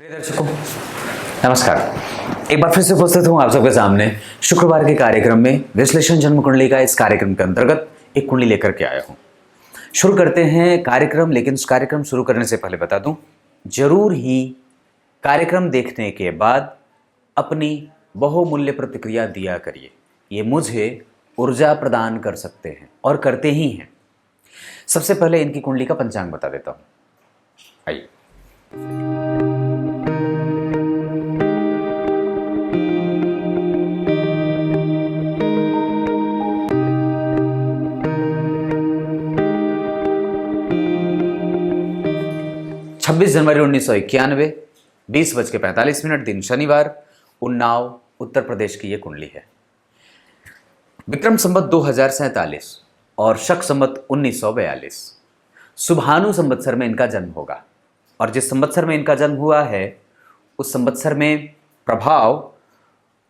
प्रिय दर्शकों, नमस्कार। एक बार फिर से उपस्थित हूं आप सबके सामने शुक्रवार के कार्यक्रम में विश्लेषण जन्म कुंडली का। इस कार्यक्रम के अंतर्गत एक कुंडली लेकर के आया हूं। शुरू करते हैं कार्यक्रम, लेकिन उस कार्यक्रम शुरू करने से पहले बता दूं, जरूर ही कार्यक्रम देखने के बाद अपनी बहुमूल्य प्रतिक्रिया दिया करिए। ये मुझे ऊर्जा प्रदान कर सकते हैं और करते ही हैं। सबसे पहले इनकी कुंडली का पंचांग बता देता हूं। आइए। 26 जनवरी 1991, 20:45, दिन शनिवार, उन्नाव, उत्तर प्रदेश की ये कुंडली है। विक्रम संवत 2047 और शक संवत 1942 शुभानु संवत्सर में इनका जन्म होगा। और जिस संवत्सर में इनका जन्म हुआ है उस संवत्सर में प्रभाव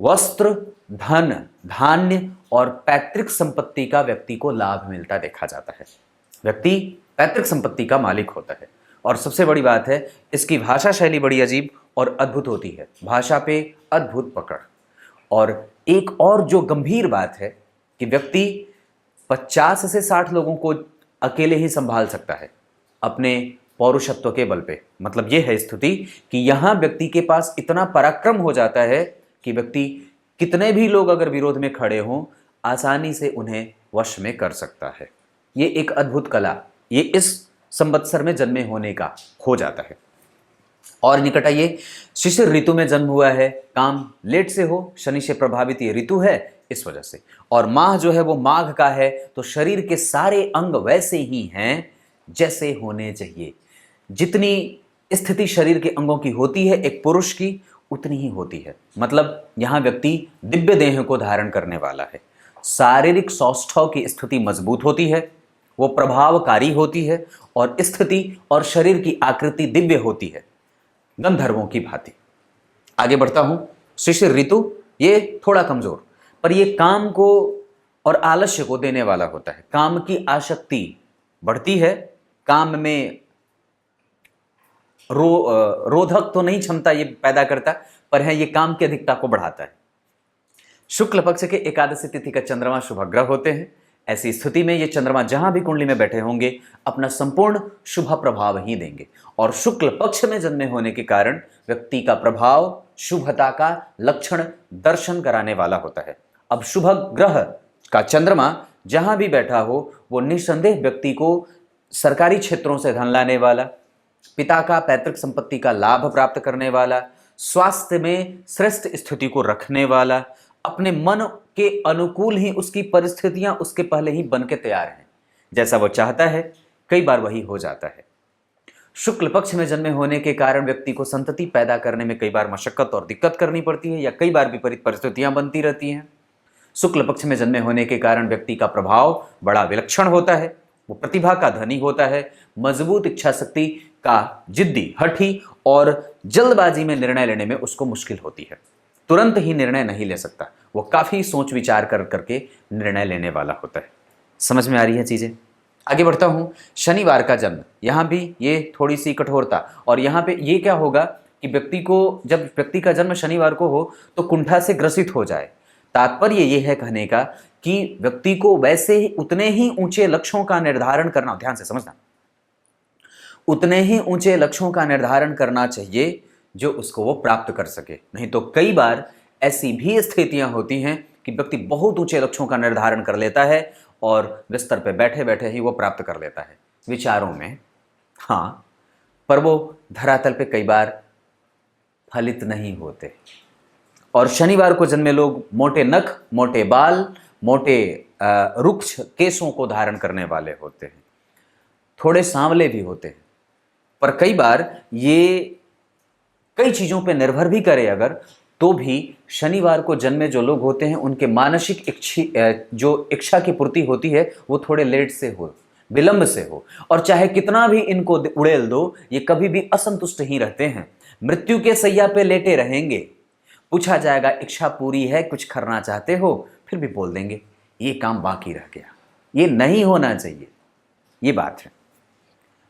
वस्त्र, धन, धान्य और पैतृक संपत्ति का व्यक्ति को लाभ मिलता देखा जाता है। व्यक्ति पैतृक संपत्ति का मालिक होता है। और सबसे बड़ी बात है, इसकी भाषा शैली बड़ी अजीब और अद्भुत होती है। भाषा पे अद्भुत पकड़। और एक और जो गंभीर बात है कि व्यक्ति 50 से 60 लोगों को अकेले ही संभाल सकता है अपने पौरुषत्व के बल पे। मतलब यह है स्थिति कि यहां व्यक्ति के पास इतना पराक्रम हो जाता है कि व्यक्ति कितने भी लोग अगर विरोध में खड़े हों, आसानी से उन्हें वश में कर सकता है। ये एक अद्भुत कला, ये इस संवत्सर में जन्मे होने का हो जाता है। और निकट आइए, शिशिर ऋतु में जन्म हुआ है। काम लेट से हो, शनि से प्रभावित ये ऋतु है इस वजह से। और माह जो है वो माघ का है, तो शरीर के सारे अंग वैसे ही हैं जैसे होने चाहिए। जितनी स्थिति शरीर के अंगों की होती है एक पुरुष की, उतनी ही होती है। मतलब यहां व्यक्ति दिव्य देह को धारण करने वाला है। शारीरिक सौष्ठव की स्थिति मजबूत होती है, वो प्रभावकारी होती है और स्थिति और शरीर की आकृति दिव्य होती है, गंधर्वों की भांति। आगे बढ़ता हूं। शिशिर ऋतु ये थोड़ा कमजोर, पर ये काम को और आलस्य को देने वाला होता है। काम की आसक्ति बढ़ती है, काम में रोधक तो नहीं क्षमता ये पैदा करता, पर है ये काम की अधिकता को बढ़ाता है। शुक्ल पक्ष के एकादशी तिथि का चंद्रमा शुभग्रह होते हैं। ऐसी स्थिति में ये चंद्रमा जहां भी कुंडली में बैठे होंगे अपना संपूर्ण शुभ प्रभाव ही देंगे। और शुक्ल पक्ष में जन्मे होने के कारण व्यक्ति का प्रभाव शुभता का लक्षण दर्शन कराने वाला होता है। अब शुभ ग्रह का चंद्रमा जहां भी बैठा हो वो निस्संदेह व्यक्ति को सरकारी क्षेत्रों से धन लाने वाला, पिता का पैतृक संपत्ति का लाभ प्राप्त करने वाला, स्वास्थ्य में श्रेष्ठ स्थिति को रखने वाला, अपने मन के अनुकूल ही उसकी परिस्थितियां उसके पहले ही बन के तैयार हैं। जैसा वो चाहता है कई बार वही हो जाता है। शुक्ल पक्ष में जन्मे होने के कारण व्यक्ति को संतति पैदा करने में कई बार मशक्कत और दिक्कत करनी पड़ती है या कई बार विपरीत परिस्थितियां बनती रहती हैं। शुक्ल पक्ष में जन्मे होने के कारण व्यक्ति का प्रभाव बड़ा विलक्षण होता है। वो प्रतिभा का धनी होता है, मजबूत इच्छा शक्ति का, जिद्दी, हठी और जल्दबाजी में निर्णय लेने में उसको मुश्किल होती है। तुरंत ही निर्णय नहीं ले सकता, वो काफी सोच विचार कर करके निर्णय लेने वाला होता है। समझ में आ रही है चीजें? आगे बढ़ता हूं। शनिवार का जन्म, यहां भी ये थोड़ी सी कठोरता। और यहां पे ये क्या होगा कि व्यक्ति को, जब व्यक्ति का जन्म शनिवार को हो तो कुंठा से ग्रसित हो जाए। तात्पर्य ये है कहने का कि व्यक्ति को वैसे ही उतने ही ऊंचे लक्ष्यों का निर्धारण करना, ध्यान से समझना, उतने ही ऊंचे लक्ष्यों का निर्धारण करना चाहिए जो उसको वो प्राप्त कर सके। नहीं तो कई बार ऐसी भी स्थितियां होती हैं कि व्यक्ति बहुत ऊंचे लक्ष्यों का निर्धारण कर लेता है और बिस्तर पे बैठे बैठे ही वो प्राप्त कर लेता है विचारों में, हाँ, पर वो धरातल पे कई बार फलित नहीं होते। और शनिवार को जन्मे लोग मोटे नख, मोटे बाल, मोटे रुक्ष केशों को धारण करने वाले होते हैं। थोड़े सांवले भी होते हैं, पर कई बार ये कई चीजों पे निर्भर भी करे अगर, तो भी शनिवार को जन्मे जो लोग होते हैं उनके मानसिक जो इच्छा की पूर्ति होती है वो थोड़े लेट से हो, विलंब से हो। और चाहे कितना भी इनको उड़ेल दो, ये कभी भी असंतुष्ट ही रहते हैं। मृत्यु के सैया पे लेटे रहेंगे, पूछा जाएगा इच्छा पूरी है, कुछ करना चाहते हो, फिर भी बोल देंगे ये काम बाकी रह गया, ये नहीं होना चाहिए। ये बात है।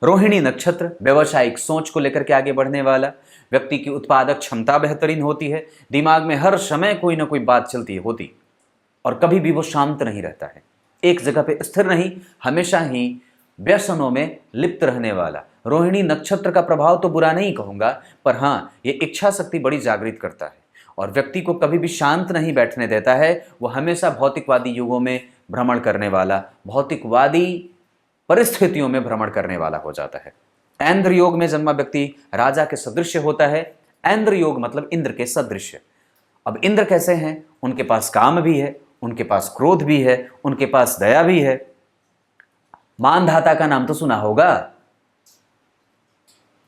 रोहिणी नक्षत्र व्यवसायिक सोच को लेकर के आगे बढ़ने वाला, व्यक्ति की उत्पादक क्षमता बेहतरीन होती है, दिमाग में हर समय कोई ना कोई बात चलती होती, और कभी भी वो शांत नहीं रहता है, एक जगह पे स्थिर नहीं, हमेशा ही व्यसनों में लिप्त रहने वाला। रोहिणी नक्षत्र का प्रभाव तो बुरा नहीं कहूंगा, पर हाँ, ये इच्छा शक्ति बड़ी जागृत करता है और व्यक्ति को कभी भी शांत नहीं बैठने देता है। वो हमेशा भौतिकवादी युगों में भ्रमण करने वाला, भौतिकवादी परिस्थितियों में भ्रमण करने वाला हो जाता है। ऐन्द्र योग में जन्मा व्यक्ति राजा के सदृश होता है। ऐन्द्र योग मतलब इंद्र के सदृश। अब इंद्र कैसे हैं? उनके पास काम भी है, उनके पास क्रोध भी है, उनके पास दया भी है। मानधाता का नाम तो सुना होगा।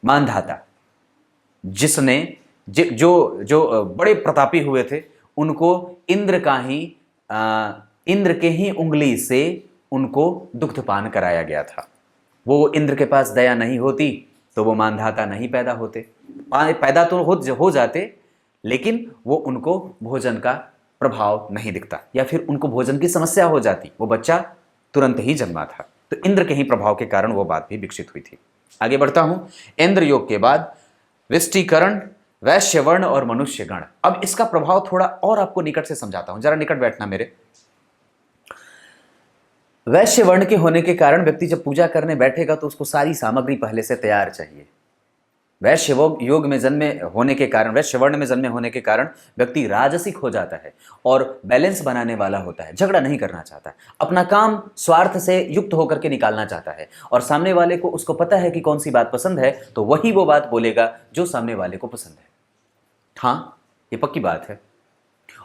मानधाता जिसने जो बड़े प्रतापी हुए थे, उनको इंद्र के ही उंगली से उनको दुग्धपान कराया गया था। वो इंद्र के पास दया नहीं होती तो वो मानधाता नहीं पैदा होते। पैदा तो हो जाते, लेकिन वो उनको भोजन का प्रभाव नहीं दिखता, या फिर उनको भोजन की समस्या हो जाती, वो बच्चा तुरंत ही जन्मा था। तो इंद्र के ही प्रभाव के कारण वो बात भी विकसित हुई थी। आगे बढ़ता हूं। इंद्र योग के बाद विष्टिकरण, वैश्यवर्ण और मनुष्य गण। अब इसका प्रभाव थोड़ा और आपको निकट से समझाता हूं, जरा निकट बैठना मेरे। वैश्य वर्ण के होने के कारण व्यक्ति जब पूजा करने बैठेगा तो उसको सारी सामग्री पहले से तैयार चाहिए। वैश्य योग में जन्मे होने के कारण, वैश्य वर्ण में जन्मे होने के कारण व्यक्ति राजसिक हो जाता है और बैलेंस बनाने वाला होता है, झगड़ा नहीं करना चाहता, अपना काम स्वार्थ से युक्त होकर के निकालना चाहता है, और सामने वाले को उसको पता है कि कौन सी बात पसंद है तो वही वो बात बोलेगा जो सामने वाले को पसंद है। हाँ, ये पक्की बात है।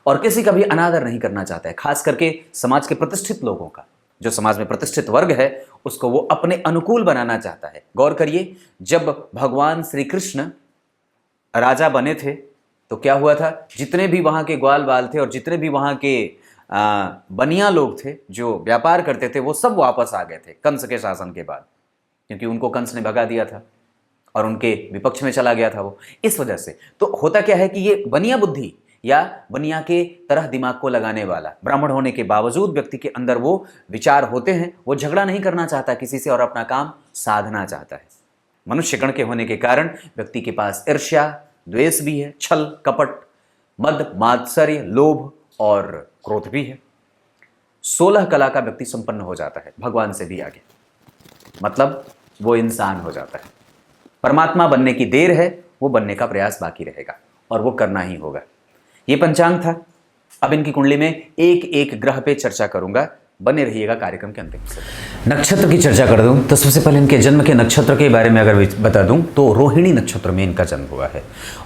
और किसी का भी अनादर नहीं करना चाहता है, खास करके समाज के प्रतिष्ठित लोगों का। जो समाज में प्रतिष्ठित वर्ग है उसको वो अपने अनुकूल बनाना चाहता है। गौर करिए, जब भगवान श्री कृष्ण राजा बने थे तो क्या हुआ था? जितने भी वहाँ के ग्वाल बाल थे और जितने भी वहाँ के बनिया लोग थे जो व्यापार करते थे, वो सब वापस आ गए थे कंस के शासन के बाद, क्योंकि उनको कंस ने भगा दिया था और उनके विपक्ष में चला गया था वो। इस वजह से तो होता क्या है कि ये बनिया बुद्धि या बनिया के तरह दिमाग को लगाने वाला, ब्राह्मण होने के बावजूद व्यक्ति के अंदर वो विचार होते हैं। वो झगड़ा नहीं करना चाहता किसी से और अपना काम साधना चाहता है। मनुष्य गण के होने के कारण व्यक्ति के पास ईर्ष्या, द्वेष भी है, छल, कपट, मद, मात्सर्य, लोभ और क्रोध भी है। 16 कला का व्यक्ति संपन्न हो जाता है, भगवान से भी आगे, मतलब वो इंसान हो जाता है। परमात्मा बनने की देर है, वो बनने का प्रयास बाकी रहेगा और वो करना ही होगा। ये पंचांग था। अब इनकी कुंडली में एक एक ग्रह पे चर्चा करूंगा, बने रहिएगा कार्यक्रम के अंतिम से। नक्षत्र की चर्चा कर दूं तो सबसे पहले इनके जन्म के नक्षत्र के बारे में अगर बता दूं तो रोहिणी नक्षत्र में इनका जन्म हुआ है,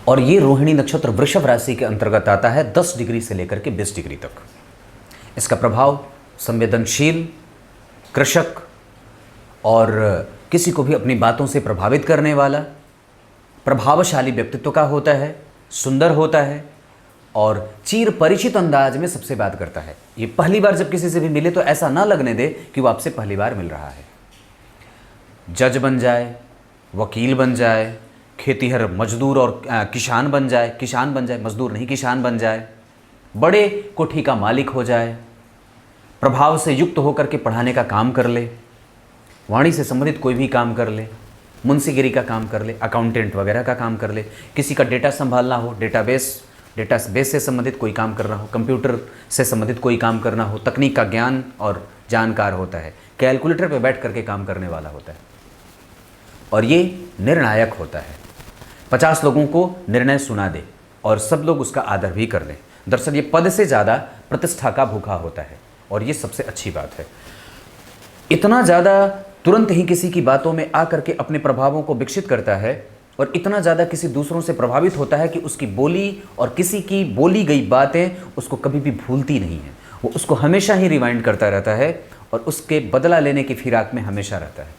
और ये रोहिणी नक्षत्र वृषभ राशि के अंतर्गत आता है 10 डिग्री से लेकर के 20 डिग्री तक। इसका प्रभाव संवेदनशील, कृषक और किसी को भी अपनी बातों से प्रभावित करने वाला, प्रभावशाली व्यक्तित्व का होता है, सुंदर होता है और चिर परिचित अंदाज में सबसे बात करता है। ये पहली बार जब किसी से भी मिले तो ऐसा ना लगने दे कि वो आपसे पहली बार मिल रहा है। जज बन जाए, वकील बन जाए, खेतीहर मजदूर और किसान बन जाए, मजदूर नहीं किसान बन जाए, बड़े कोठी का मालिक हो जाए, प्रभाव से युक्त होकर के पढ़ाने का काम कर ले, वाणी से संबंधित कोई भी काम कर ले, मुंशीगिरी का काम कर ले, अकाउंटेंट वगैरह का काम कर ले, किसी का डेटा संभालना हो, डेटाबेस से संबंधित कोई काम करना हो, कंप्यूटर से संबंधित कोई काम करना हो, तकनीक का ज्ञान और जानकार होता है, कैलकुलेटर पर बैठ करके काम करने वाला होता है, और ये निर्णायक होता है। 50 लोगों को निर्णय सुना दे और सब लोग उसका आदर भी कर लें। दरअसल ये पद से ज़्यादा प्रतिष्ठा का भूखा होता है, और ये सबसे अच्छी बात है। इतना ज़्यादा तुरंत ही किसी की बातों में आकर के अपने प्रभावों को विकसित करता है, और इतना ज़्यादा किसी दूसरों से प्रभावित होता है कि उसकी बोली और किसी की बोली गई बातें उसको कभी भी भूलती नहीं है। वो उसको हमेशा ही रिवाइंड करता रहता है और उसके बदला लेने की फिराक में हमेशा रहता है।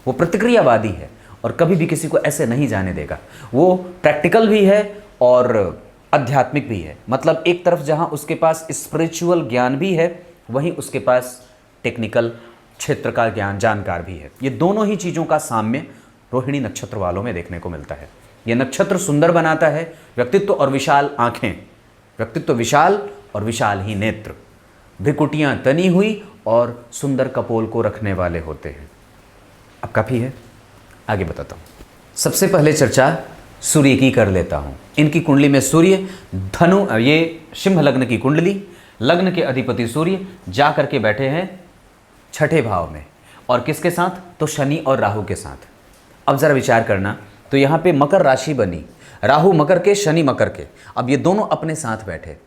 वो प्रतिक्रियावादी है और कभी भी किसी को ऐसे नहीं जाने देगा। वो प्रैक्टिकल भी है और आध्यात्मिक भी है, मतलब एक तरफ जहाँ उसके पास स्पिरिचुअल ज्ञान भी है, वहीं उसके पास टेक्निकल क्षेत्र का ज्ञान, जानकार भी है। ये दोनों ही चीज़ों का साम्य रोहिणी नक्षत्र वालों में देखने को मिलता है। यह नक्षत्र सुंदर बनाता है, व्यक्तित्व और विशाल आंखें, व्यक्तित्व विशाल और विशाल ही नेत्र, भ्रिकुटियां तनी हुई और सुंदर कपोल को रखने वाले होते हैं। अब काफ़ी है, आगे बताता हूँ। सबसे पहले चर्चा सूर्य की कर लेता हूँ। इनकी कुंडली में सूर्य धनु, ये सिंह लग्न की कुंडली, लग्न के अधिपति सूर्य जा करके बैठे हैं छठे भाव में, और किसके साथ? तो शनि और राहु के साथ। अब जरा विचार करना, तो यहाँ पे मकर राशि बनी, राहु मकर के, शनि मकर के। अब ये दोनों अपने साथ बैठे,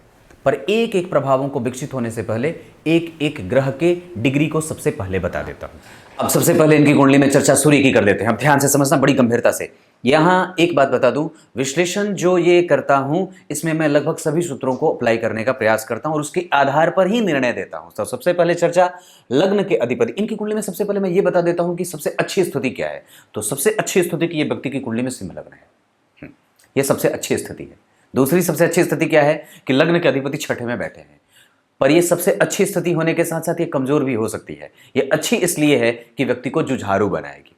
पर एक एक प्रभावों को विकसित होने से पहले एक एक ग्रह के डिग्री को सबसे पहले बता देता हूँ। अब सबसे पहले इनकी कुंडली में चर्चा सूर्य की कर लेते हैं। अब ध्यान से समझना, बड़ी गंभीरता से। यहाँ एक बात बता दूं, विश्लेषण जो ये करता हूं इसमें मैं लगभग सभी सूत्रों को अप्लाई करने का प्रयास करता हूं और उसके आधार पर ही निर्णय देता हूं। तो सबसे पहले चर्चा लग्न के अधिपति। इनकी कुंडली में सबसे पहले मैं ये बता देता हूं कि सबसे अच्छी स्थिति क्या है। तो सबसे अच्छी स्थिति की ये व्यक्ति की कुंडली में सिंह लग्न है, ये सबसे अच्छी स्थिति है। दूसरी सबसे अच्छी स्थिति क्या है कि लग्न के अधिपति छठे में बैठे हैं, पर यह सबसे अच्छी स्थिति होने के साथ साथ ये कमजोर भी हो सकती है। ये अच्छी इसलिए है कि व्यक्ति को जुझारू बनाएगी।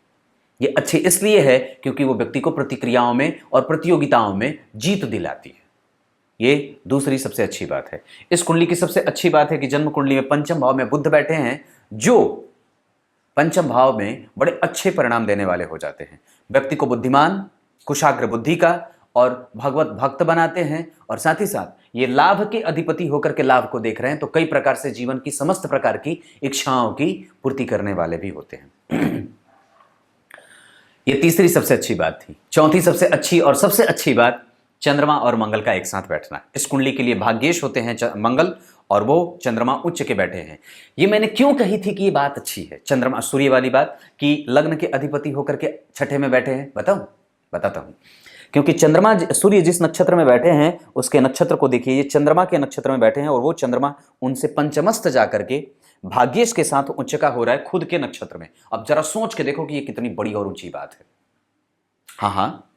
ये अच्छी इसलिए है क्योंकि वो व्यक्ति को प्रतिक्रियाओं में और प्रतियोगिताओं में जीत दिलाती है। ये दूसरी सबसे अच्छी बात है। इस कुंडली की सबसे अच्छी बात है कि जन्म कुंडली में पंचम भाव में बुध बैठे हैं, जो पंचम भाव में बड़े अच्छे परिणाम देने वाले हो जाते हैं। व्यक्ति को बुद्धिमान, कुशाग्र बुद्धि का और भगवत भक्त बनाते हैं, और साथ ही साथ ये लाभ के अधिपति होकर के लाभ को देख रहे हैं, तो कई प्रकार से जीवन की समस्त प्रकार की इच्छाओं की पूर्ति करने वाले भी होते हैं। ये तीसरी सबसे अच्छी बात थी। चौथी सबसे अच्छी और सबसे अच्छी बात, चंद्रमा और मंगल का एक साथ बैठना। इस कुंडली के लिए भाग्येश होते हैं मंगल, और वो चंद्रमा उच्च के बैठे हैं। ये मैंने क्यों कही थी कि ये बात अच्छी है, चंद्रमा सूर्य वाली बात, कि लग्न के अधिपति होकर के छठे में बैठे हैं। बताता हूं। क्योंकि चंद्रमा, सूर्य जिस नक्षत्र में बैठे हैं उसके नक्षत्र को देखिए, ये चंद्रमा के नक्षत्र में बैठे हैं, और वो चंद्रमा उनसे पंचमस्त जाकर के भाग्येश के साथ उच्चका हो रहा है खुद के नक्षत्र में। अब जरा सोच के देखो कि ये कितनी बड़ी और ऊंची बात है। हाँ,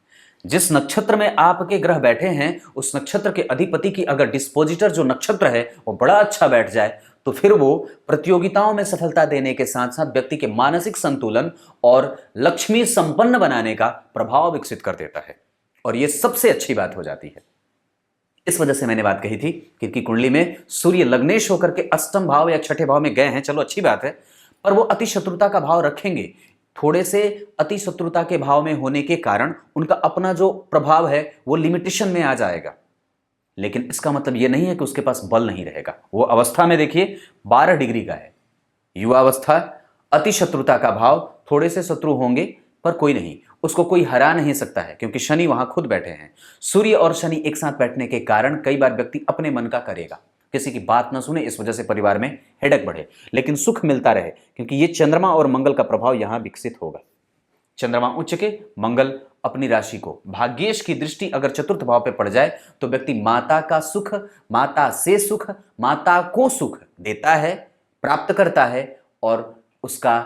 जिस नक्षत्र में आपके ग्रह बैठे हैं उस नक्षत्र के अधिपति की अगर डिस्पोजिटर जो नक्षत्र है वो बड़ा अच्छा बैठ जाए, तो फिर वो प्रतियोगिताओं में सफलता देने के साथ साथ व्यक्ति के मानसिक संतुलन और लक्ष्मी संपन्न बनाने का प्रभाव विकसित कर देता है, और ये सबसे अच्छी बात हो जाती है। इस वजह से मैंने बात कही थी कि इनकी कुंडली में सूर्य लग्नेश होकर के अष्टम भाव या छठे भाव में गए हैं, चलो अच्छी बात है, पर वो अति शत्रुता का भाव रखेंगे। थोड़े से अति शत्रुता के भाव में होने के कारण उनका अपना जो प्रभाव है वो लिमिटेशन में आ जाएगा, लेकिन इसका मतलब ये नहीं है कि उसके पास बल नहीं रहेगा। वो अवस्था में देखिए 12 डिग्री का है, युवावस्था, अति शत्रुता का भाव, थोड़े से शत्रु होंगे पर कोई नहीं, उसको कोई हरा नहीं सकता है, क्योंकि शनि वहां खुद बैठे हैं। सूर्य और शनि एक साथ बैठने के कारण कई बार व्यक्ति अपने मन का करेगा, किसी की बात ना सुने, इस वजह से परिवार में हेडक बढ़े, लेकिन सुख मिलता रहे, क्योंकि ये चंद्रमा और मंगल का प्रभाव यहां विकसित होगा। चंद्रमा उच्च के, मंगल अपनी राशि को, भाग्येश की दृष्टि अगर चतुर्थ भाव पे पड़ जाए तो व्यक्ति माता का सुख, माता से सुख, माता को सुख देता है, प्राप्त करता है और उसका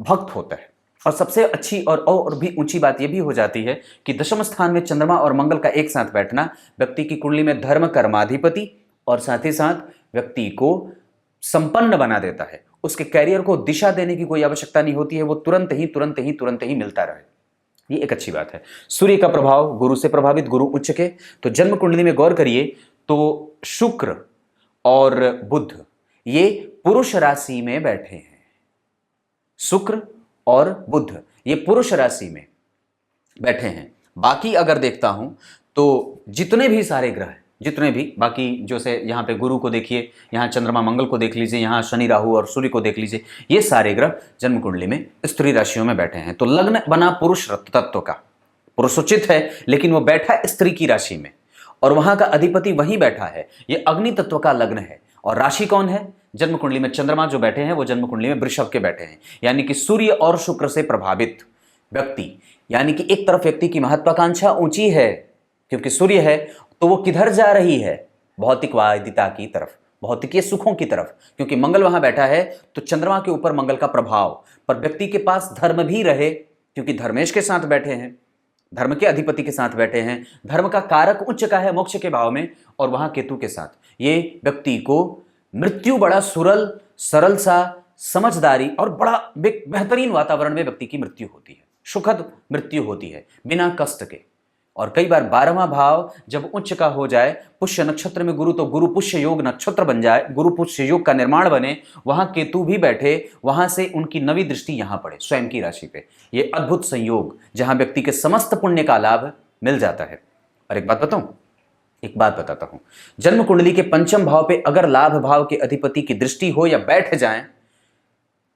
भक्त होता है। और सबसे अच्छी और भी ऊंची बात यह भी हो जाती है कि दशम स्थान में चंद्रमा और मंगल का एक साथ बैठना व्यक्ति की कुंडली में धर्म कर्माधिपति और साथ ही साथ व्यक्ति को संपन्न बना देता है। उसके कैरियर को दिशा देने की कोई आवश्यकता नहीं होती है, वो तुरंत ही मिलता रहे। ये एक अच्छी बात है। सूर्य का प्रभाव गुरु से प्रभावित, गुरु उच्च के, तो जन्म कुंडली में गौर करिए तो शुक्र और बुध ये पुरुष राशि में बैठे हैं। शुक्र और बुध ये पुरुष राशि में बैठे हैं। बाकी अगर देखता हूं तो जितने भी सारे ग्रह, जितने भी बाकी, जो से यहाँ पे गुरु को देखिए, यहाँ चंद्रमा मंगल को देख लीजिए, यहाँ शनि राहु और सूर्य को देख लीजिए, ये सारे ग्रह जन्म कुंडली में स्त्री राशियों में बैठे हैं। तो लग्न बना पुरुष तत्व का, पुरुषोचित है, लेकिन वो बैठा स्त्री की राशि में, और वहां का अधिपति वहीं बैठा है। ये अग्नि तत्व का लग्न है, और राशि कौन है? जन्म कुंडली में चंद्रमा जो बैठे हैं वो जन्म कुंडली में वृषभ के बैठे हैं, यानी कि सूर्य और शुक्र से प्रभावित व्यक्ति। यानी कि एक तरफ व्यक्ति की महत्वाकांक्षा ऊंची है, क्योंकि सूर्य है, तो वो किधर जा रही है? भौतिकवादिता की तरफ, भौतिकीय सुखों की तरफ, क्योंकि मंगल वहां बैठा है। तो चंद्रमा के ऊपर मंगल का प्रभाव, पर व्यक्ति के पास धर्म भी रहे, क्योंकि धर्मेश के साथ बैठे हैं, धर्म के अधिपति के साथ बैठे हैं, धर्म का कारक उच्च का है मोक्ष के भाव में, और वहां केतु के साथ। ये व्यक्ति को मृत्यु बड़ा सरल सा, समझदारी और बड़ा बेहतरीन वातावरण में व्यक्ति की मृत्यु होती है, सुखद मृत्यु होती है, बिना कष्ट के। और कई बार 12वां भाव जब उच्च का हो जाए, पुष्य नक्षत्र में गुरु, तो गुरु पुष्य योग नक्षत्र बन जाए, गुरु पुष्य योग का निर्माण बने, वहां केतु भी बैठे, वहां से उनकी 9वीं दृष्टि यहां पड़े स्वयं की राशि पे। ये अद्भुत संयोग जहां व्यक्ति के समस्त पुण्य का लाभ मिल जाता है। और एक बात बताता हूं, जन्म कुंडली के पंचम भाव पे अगर लाभ भाव के अधिपति की दृष्टि हो या बैठ जाए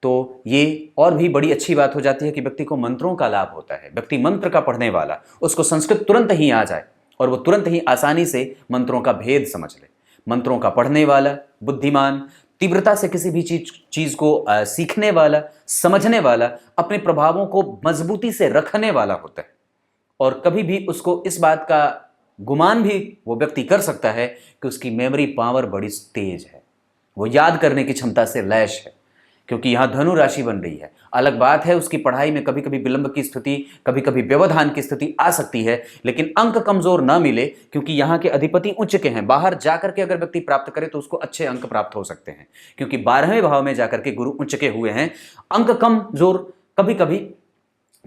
तो ये और भी बड़ी अच्छी बात हो जाती है कि व्यक्ति को मंत्रों का लाभ होता है। व्यक्ति मंत्र का पढ़ने वाला, उसको संस्कृत तुरंत ही आ जाए और वो तुरंत ही आसानी से मंत्रों का भेद समझ ले। मंत्रों का पढ़ने वाला, बुद्धिमान, तीव्रता से किसी भी चीज को सीखने वाला, समझने वाला, अपने प्रभावों को मजबूती से रखने वाला होता है। और कभी भी उसको इस बात का गुमान भी वो व्यक्ति कर सकता है कि उसकी मेमोरी पावर बड़ी तेज है, वो याद करने की क्षमता से लैश है, क्योंकि यहां धनु राशि बन रही है। अलग बात है उसकी पढ़ाई में कभी कभी विलंब की स्थिति, कभी कभी व्यवधान की स्थिति आ सकती है, लेकिन अंक कमजोर ना मिले, क्योंकि यहां के अधिपति उच्च के हैं। बाहर जाकर के अगर व्यक्ति प्राप्त करे तो उसको अच्छे अंक प्राप्त हो सकते हैं, क्योंकि 12वें भाव में जाकर के गुरु उच्च के हुए हैं। अंक कमजोर कभी कभी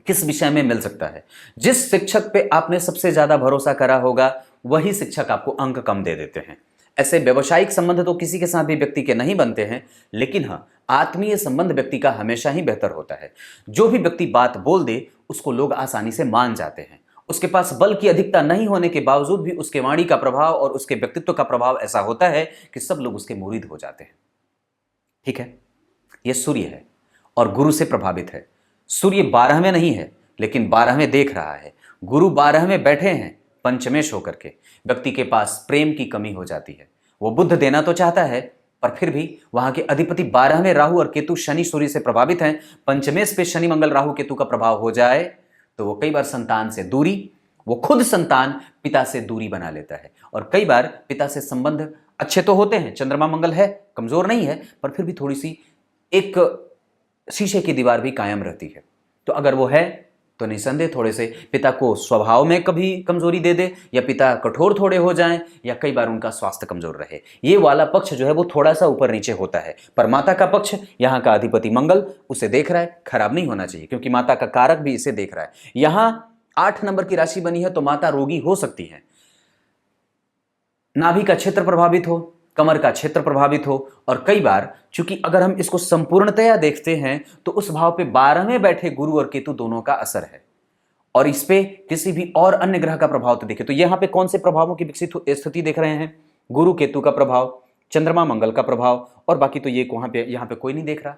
किस विषय में मिल सकता है? जिस शिक्षक पे आपने सबसे ज्यादा भरोसा करा होगा वही शिक्षक आपको अंक कम दे देते हैं। ऐसे व्यवसायिक संबंध तो किसी के साथ भी व्यक्ति के नहीं बनते हैं, लेकिन हाँ, आत्मीय संबंध व्यक्ति का हमेशा ही बेहतर होता है। जो भी व्यक्ति बात बोल दे उसको लोग आसानी से मान जाते हैं। उसके पास बल की अधिकता नहीं होने के बावजूद भी उसके वाणी का प्रभाव और उसके व्यक्तित्व का प्रभाव ऐसा होता है कि सब लोग उसके मुरीद हो जाते हैं। ठीक है, यह सूर्य है और गुरु से प्रभावित है। सूर्य 12वें नहीं है, लेकिन 12वें देख रहा है। गुरु 12वें बैठे हैं पंचमेश होकर के। व्यक्ति के पास प्रेम की कमी हो जाती है। वो बुद्ध देना तो चाहता है, पर फिर भी वहां के अधिपति 12वें राहु और केतु शनि सूर्य से प्रभावित हैं। पंचमेश पे शनि मंगल राहु केतु का प्रभाव हो जाए तो वो कई बार संतान से दूरी, वो खुद संतान पिता से दूरी बना लेता है। और कई बार पिता से संबंध अच्छे तो होते हैं, चंद्रमा मंगल है, कमजोर नहीं है, पर फिर भी थोड़ी सी एक शीशे की दीवार भी कायम रहती है। तो अगर वो है तो निसंदेह थोड़े से पिता को स्वभाव में कभी कमजोरी दे दे, या पिता कठोर थोड़े हो जाएं, या कई बार उनका स्वास्थ्य कमजोर रहे। ये वाला पक्ष जो है वो थोड़ा सा ऊपर नीचे होता है। पर माता का पक्ष, यहाँ का अधिपति मंगल उसे देख रहा है, खराब नहीं होना चाहिए, क्योंकि माता का कारक भी इसे देख रहा है। यहां 8 नंबर की राशि बनी है तो माता रोगी हो सकती है। नाभि का क्षेत्र प्रभावित हो, कमर का क्षेत्र प्रभावित हो, और कई बार चूंकि अगर हम इसको संपूर्णतया देखते हैं तो उस भाव पे 12वें बैठे गुरु और केतु दोनों का असर है। और इस पे किसी भी और अन्य ग्रह का प्रभाव तो देखें तो यहां पे कौन से प्रभावों की विकसित स्थिति देख रहे हैं? गुरु केतु का प्रभाव, चंद्रमा मंगल का प्रभाव, और बाकी तो ये यहां पे कोई नहीं देख रहा।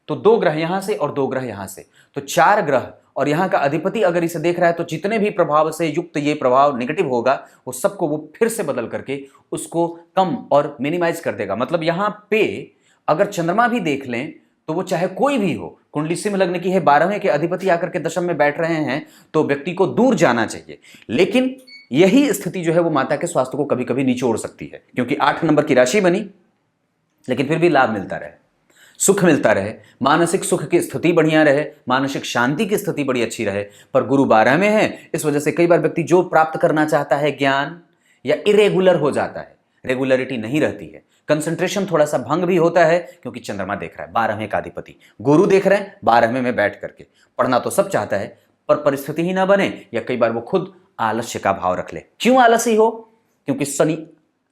तो 2 ग्रह यहां से और 2 ग्रह यहां से, तो 4 ग्रह, और यहां का अधिपति अगर इसे देख रहा है तो जितने भी प्रभाव से युक्त ये प्रभाव नेगेटिव होगा वो सबको वो फिर से बदल करके उसको कम और मिनिमाइज कर देगा। मतलब यहां पे अगर चंद्रमा भी देख लें तो वो चाहे कोई भी हो, कुंडली सिंह लग्न की है, 12वें के अधिपति आकर के दशम में बैठ रहे हैं, तो व्यक्ति को दूर जाना चाहिए। लेकिन यही स्थिति जो है वो माता के स्वास्थ्य को कभी कभी निचोड़ सकती है, क्योंकि 8 नंबर की राशि बनी, लेकिन फिर भी लाभ मिलता रहे, सुख मिलता रहे, मानसिक सुख की स्थिति बढ़िया रहे, मानसिक शांति की स्थिति बड़ी अच्छी रहे। पर गुरु 12 में है, इस वजह से कई बार व्यक्ति जो प्राप्त करना चाहता है ज्ञान, या इरेगुलर हो जाता है, रेगुलरिटी नहीं रहती है, कंसंट्रेशन थोड़ा सा भंग भी होता है, क्योंकि चंद्रमा देख रहा है 12वें का अधिपति, गुरु देख रहे हैं 12वें में बैठ करके। पढ़ना तो सब चाहता है, पर परिस्थिति ही ना बने, या कई बार वो खुद आलस्य का भाव रख ले। क्यों आलसी हो? क्योंकि शनि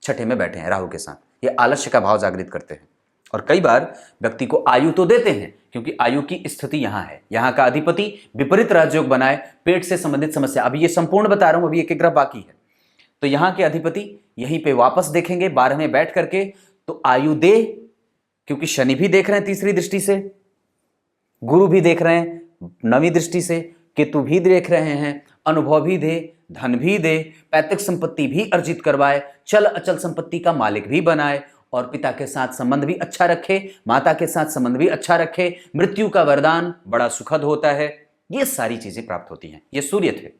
6ठे में बैठे हैं राहु के साथ, ये आलस्य का भाव जागृत करते हैं। और कई बार व्यक्ति को आयु तो देते हैं, क्योंकि आयु की स्थिति यहां है। यहां का अधिपति विपरीत राजयोग बनाए, पेट से संबंधित समस्या, अभी ये संपूर्ण बता रहा हूं, अभी एक ग्रह बाकी है। तो यहां के अधिपति यहीं पे वापस देखेंगे 12वें बैठ करके, तो आयु दे, क्योंकि शनि भी देख रहे हैं तीसरी दृष्टि से, गुरु भी देख रहे हैं 9वीं दृष्टि से, केतु भी देख रहे हैं, अनुभव भी दे, धन भी दे, पैतृक संपत्ति भी अर्जित करवाए, चल अचल संपत्ति का मालिक भी बनाए, और पिता के साथ संबंध भी अच्छा रखे, माता के साथ संबंध भी अच्छा रखे, मृत्यु का वरदान बड़ा सुखद होता है। ये सारी चीजें प्राप्त होती हैं। ये सूर्य थे।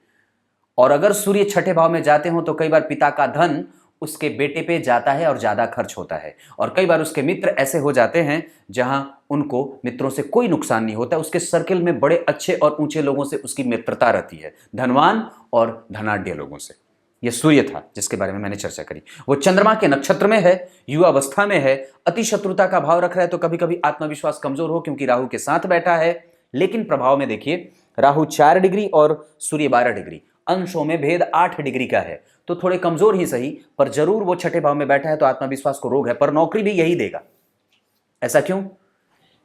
और अगर सूर्य 6ठे भाव में जाते हो तो कई बार पिता का धन उसके बेटे पे जाता है और ज्यादा खर्च होता है, और कई बार उसके मित्र ऐसे हो जाते हैं जहां उनको मित्रों से कोई नुकसान नहीं होता, उसके सर्किल में बड़े अच्छे और ऊंचे लोगों से उसकी मित्रता रहती है, धनवान और धनाढ्य लोगों से। यह सूर्य था जिसके बारे में मैंने चर्चा करी। वो चंद्रमा के नक्षत्र में है, युवावस्था में है, अति शत्रुता का भाव रख रहा है, तो कभी कभी आत्मविश्वास कमजोर हो, क्योंकि राहु के साथ बैठा है। लेकिन प्रभाव में देखिए, राहु 4 डिग्री और सूर्य 12 डिग्री, अंशों में भेद 8 डिग्री का है, तो थोड़े कमजोर ही सही, पर जरूर वो छठे भाव में बैठा है तो आत्मविश्वास को रोग है, पर नौकरी भी यही देगा। ऐसा क्यों?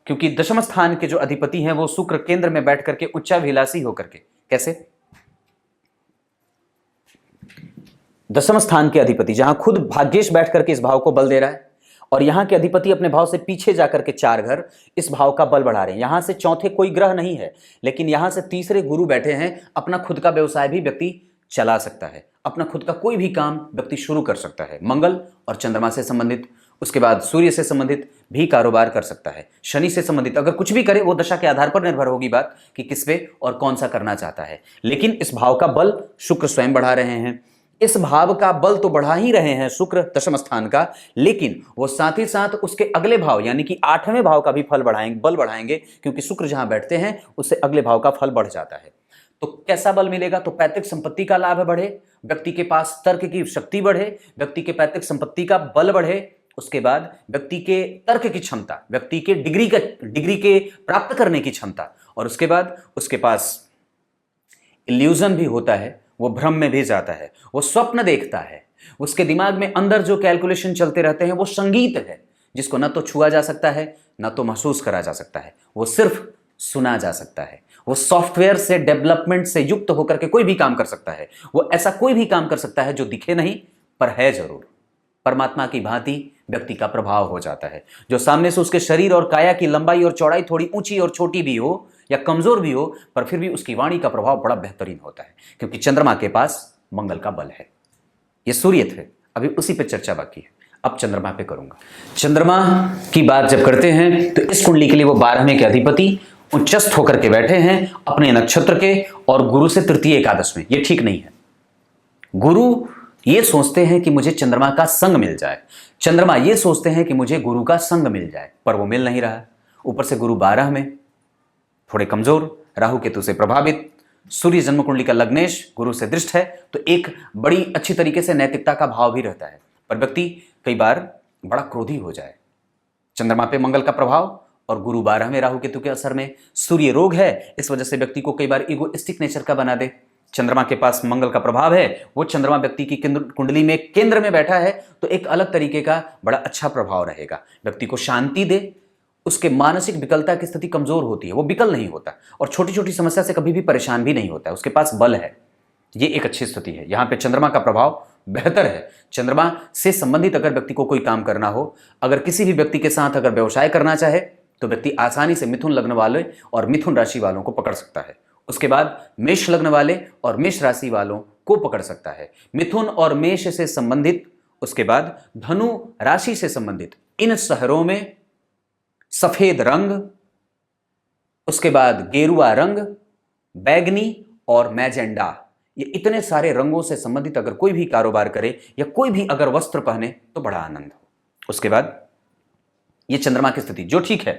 क्योंकि दशम स्थान के जो अधिपति हैं वो शुक्र केंद्र में बैठ करके उच्चाभिलाषी होकर के, कैसे? दशम स्थान के अधिपति जहां खुद भाग्येश बैठ करके इस भाव को बल दे रहा है, और यहां के अधिपति अपने भाव से पीछे जाकर के 4 घर इस भाव का बल बढ़ा रहे हैं। यहां से चौथे कोई ग्रह नहीं है, लेकिन यहां से तीसरे गुरु बैठे हैं। अपना खुद का व्यवसाय भी व्यक्ति चला सकता है, अपना खुद का कोई भी काम व्यक्ति शुरू कर सकता है। मंगल और चंद्रमा से संबंधित, उसके बाद सूर्य से संबंधित भी कारोबार कर सकता है। शनि से संबंधित अगर कुछ भी करे वो दशा के आधार पर निर्भर होगी बात कि किस पे और कौन सा करना चाहता है। लेकिन इस भाव का बल शुक्र स्वयं बढ़ा रहे हैं। इस भाव का बल तो बढ़ा ही रहे हैं शुक्र दशम स्थान का, लेकिन वो साथ ही साथ उसके अगले भाव यानी कि 8वें भाव का भी बल बढ़ाएंगे, क्योंकि शुक्र जहां बैठते हैं उससे अगले भाव का फल बढ़ जाता है। तो कैसा बल मिलेगा? तो पैतृक संपत्ति का लाभ बढ़े, व्यक्ति के पास तर्क की शक्ति बढ़े, व्यक्ति के पैतृक संपत्ति का बल बढ़े, उसके बाद व्यक्ति के तर्क की क्षमता, व्यक्ति के डिग्री के प्राप्त करने की क्षमता, और उसके बाद उसके पास इल्यूजन भी होता है, वो भ्रम में भी जाता है, वो स्वप्न देखता है, उसके दिमाग में अंदर जो कैलकुलेशन चलते रहते हैं वो संगीत है, जिसको ना तो छुआ जा सकता है ना तो महसूस करा जा सकता है, वो सिर्फ सुना जा सकता है। वो सॉफ्टवेयर से डेवलपमेंट से युक्त होकर के कोई भी काम कर सकता है, वो ऐसा कोई भी काम कर सकता है जो दिखे नहीं पर है जरूर। परमात्मा की भांति व्यक्ति का प्रभाव हो जाता है, जो सामने से उसके शरीर और काया की लंबाई और चौड़ाई थोड़ी ऊंची और छोटी भी हो या कमजोर भी हो, पर फिर भी उसकी वाणी का प्रभाव बड़ा बेहतरीन होता है, क्योंकि चंद्रमा के पास मंगल का बल है। ये सूर्य थे, अभी उसी पे चर्चा बाकी है, अब चंद्रमा पे करूंगा। चंद्रमा की बात जब करते हैं तो इस कुंडली के लिए वो 12वें के अधिपति उच्चस्थ होकर के बैठे हैं अपने नक्षत्र के, और गुरु से तृतीय एकादश में। ये ठीक नहीं है। गुरु ये सोचते हैं कि मुझे चंद्रमा का संग मिल जाए, चंद्रमा ये सोचते हैं कि मुझे गुरु का संग मिल जाए, पर वो मिल नहीं रहा। ऊपर से गुरु 12 में, थोड़े कमजोर, राहु केतु से प्रभावित, सूर्य जन्म कुंडली का लग्नेश गुरु से दृष्ट है, तो एक बड़ी अच्छी तरीके से नैतिकता का भाव भी रहता है, पर व्यक्ति कई बार बड़ा क्रोधी हो जाए। चंद्रमा पे मंगल का प्रभाव और गुरु 12 में राहु केतु के असर में, सूर्य रोग है, इस वजह से व्यक्ति को कई बार ईगोइस्टिक नेचर का बना दे। चंद्रमा के पास मंगल का प्रभाव है, वो चंद्रमा व्यक्ति की कुंडली में केंद्र में बैठा है, तो एक अलग तरीके का बड़ा अच्छा प्रभाव रहेगा। व्यक्ति को शांति दे, उसके मानसिक विकलता की स्थिति कमजोर होती है, वो विकल नहीं होता, और छोटी छोटी समस्या से कभी भी परेशान भी नहीं होता है, उसके पास बल है। ये एक अच्छी स्थिति है। यहाँ पे चंद्रमा का प्रभाव बेहतर है। चंद्रमा से संबंधित अगर व्यक्ति को कोई काम करना हो, अगर किसी भी व्यक्ति के साथ अगर व्यवसाय करना चाहे, तो व्यक्ति आसानी से मिथुन लग्न वाले और मिथुन राशि वालों को पकड़ सकता है। उसके बाद मेष लग्न वाले और मेष राशि वालों को पकड़ सकता है। मिथुन और मेष से संबंधित, उसके बाद धनु राशि से संबंधित इन शहरों में सफेद रंग, उसके बाद गेरुआ रंग, बैगनी और मैजेंडा, ये इतने सारे रंगों से संबंधित अगर कोई भी कारोबार करे या कोई भी अगर वस्त्र पहने तो बड़ा आनंद हो। उसके बाद ये चंद्रमा की स्थिति जो ठीक है,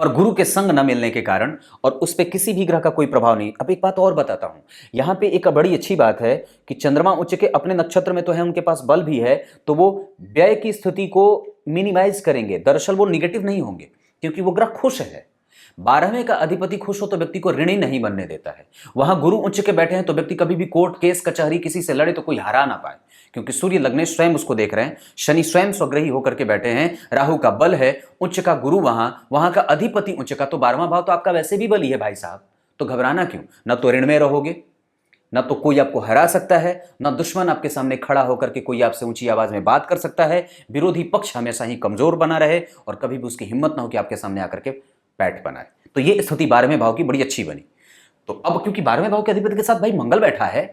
पर गुरु के संग न मिलने के कारण और उस पर किसी भी ग्रह का कोई प्रभाव नहीं। अब एक बात और बताता हूं, यहां पे एक बड़ी अच्छी बात है कि चंद्रमा उच्च के अपने नक्षत्र में तो है, उनके पास बल भी है, तो वो व्यय की स्थिति को मिनिमाइज करेंगे। दरअसल वो निगेटिव नहीं होंगे, क्योंकि वो ग्रह खुश है। 12वें का अधिपति खुश हो तो व्यक्ति को ऋणी नहीं बनने देता है। वहां गुरु उच्च के बैठे हैं तो व्यक्ति कभी भी कोर्ट केस कचहरी किसी से लड़े तो कोई हरा ना पाए, क्योंकि सूर्य लग्नेश स्वयं उसको देख रहे हैं, शनि स्वयं स्वग्रही होकर के बैठे हैं, राहु का बल है, उच्च का गुरु वहां का अधिपति उच्च का, तो 12वां भाव तो आपका वैसे भी बली है भाई साहब, तो घबराना क्यों? ना तो ऋण में रहोगे, ना तो कोई आपको हरा सकता है, ना दुश्मन आपके सामने खड़ा होकर के कोई आपसे ऊंची आवाज में बात कर सकता है। विरोधी पक्ष हमेशा ही कमजोर बना रहे और कभी भी उसकी हिम्मत ना हो कि आपके सामने आकर के पैठ बनाए। तो ये स्थिति 12वें भाव की बड़ी अच्छी बनी। तो अब क्योंकि 12वें भाव के अधिपति के साथ भाई मंगल बैठा है,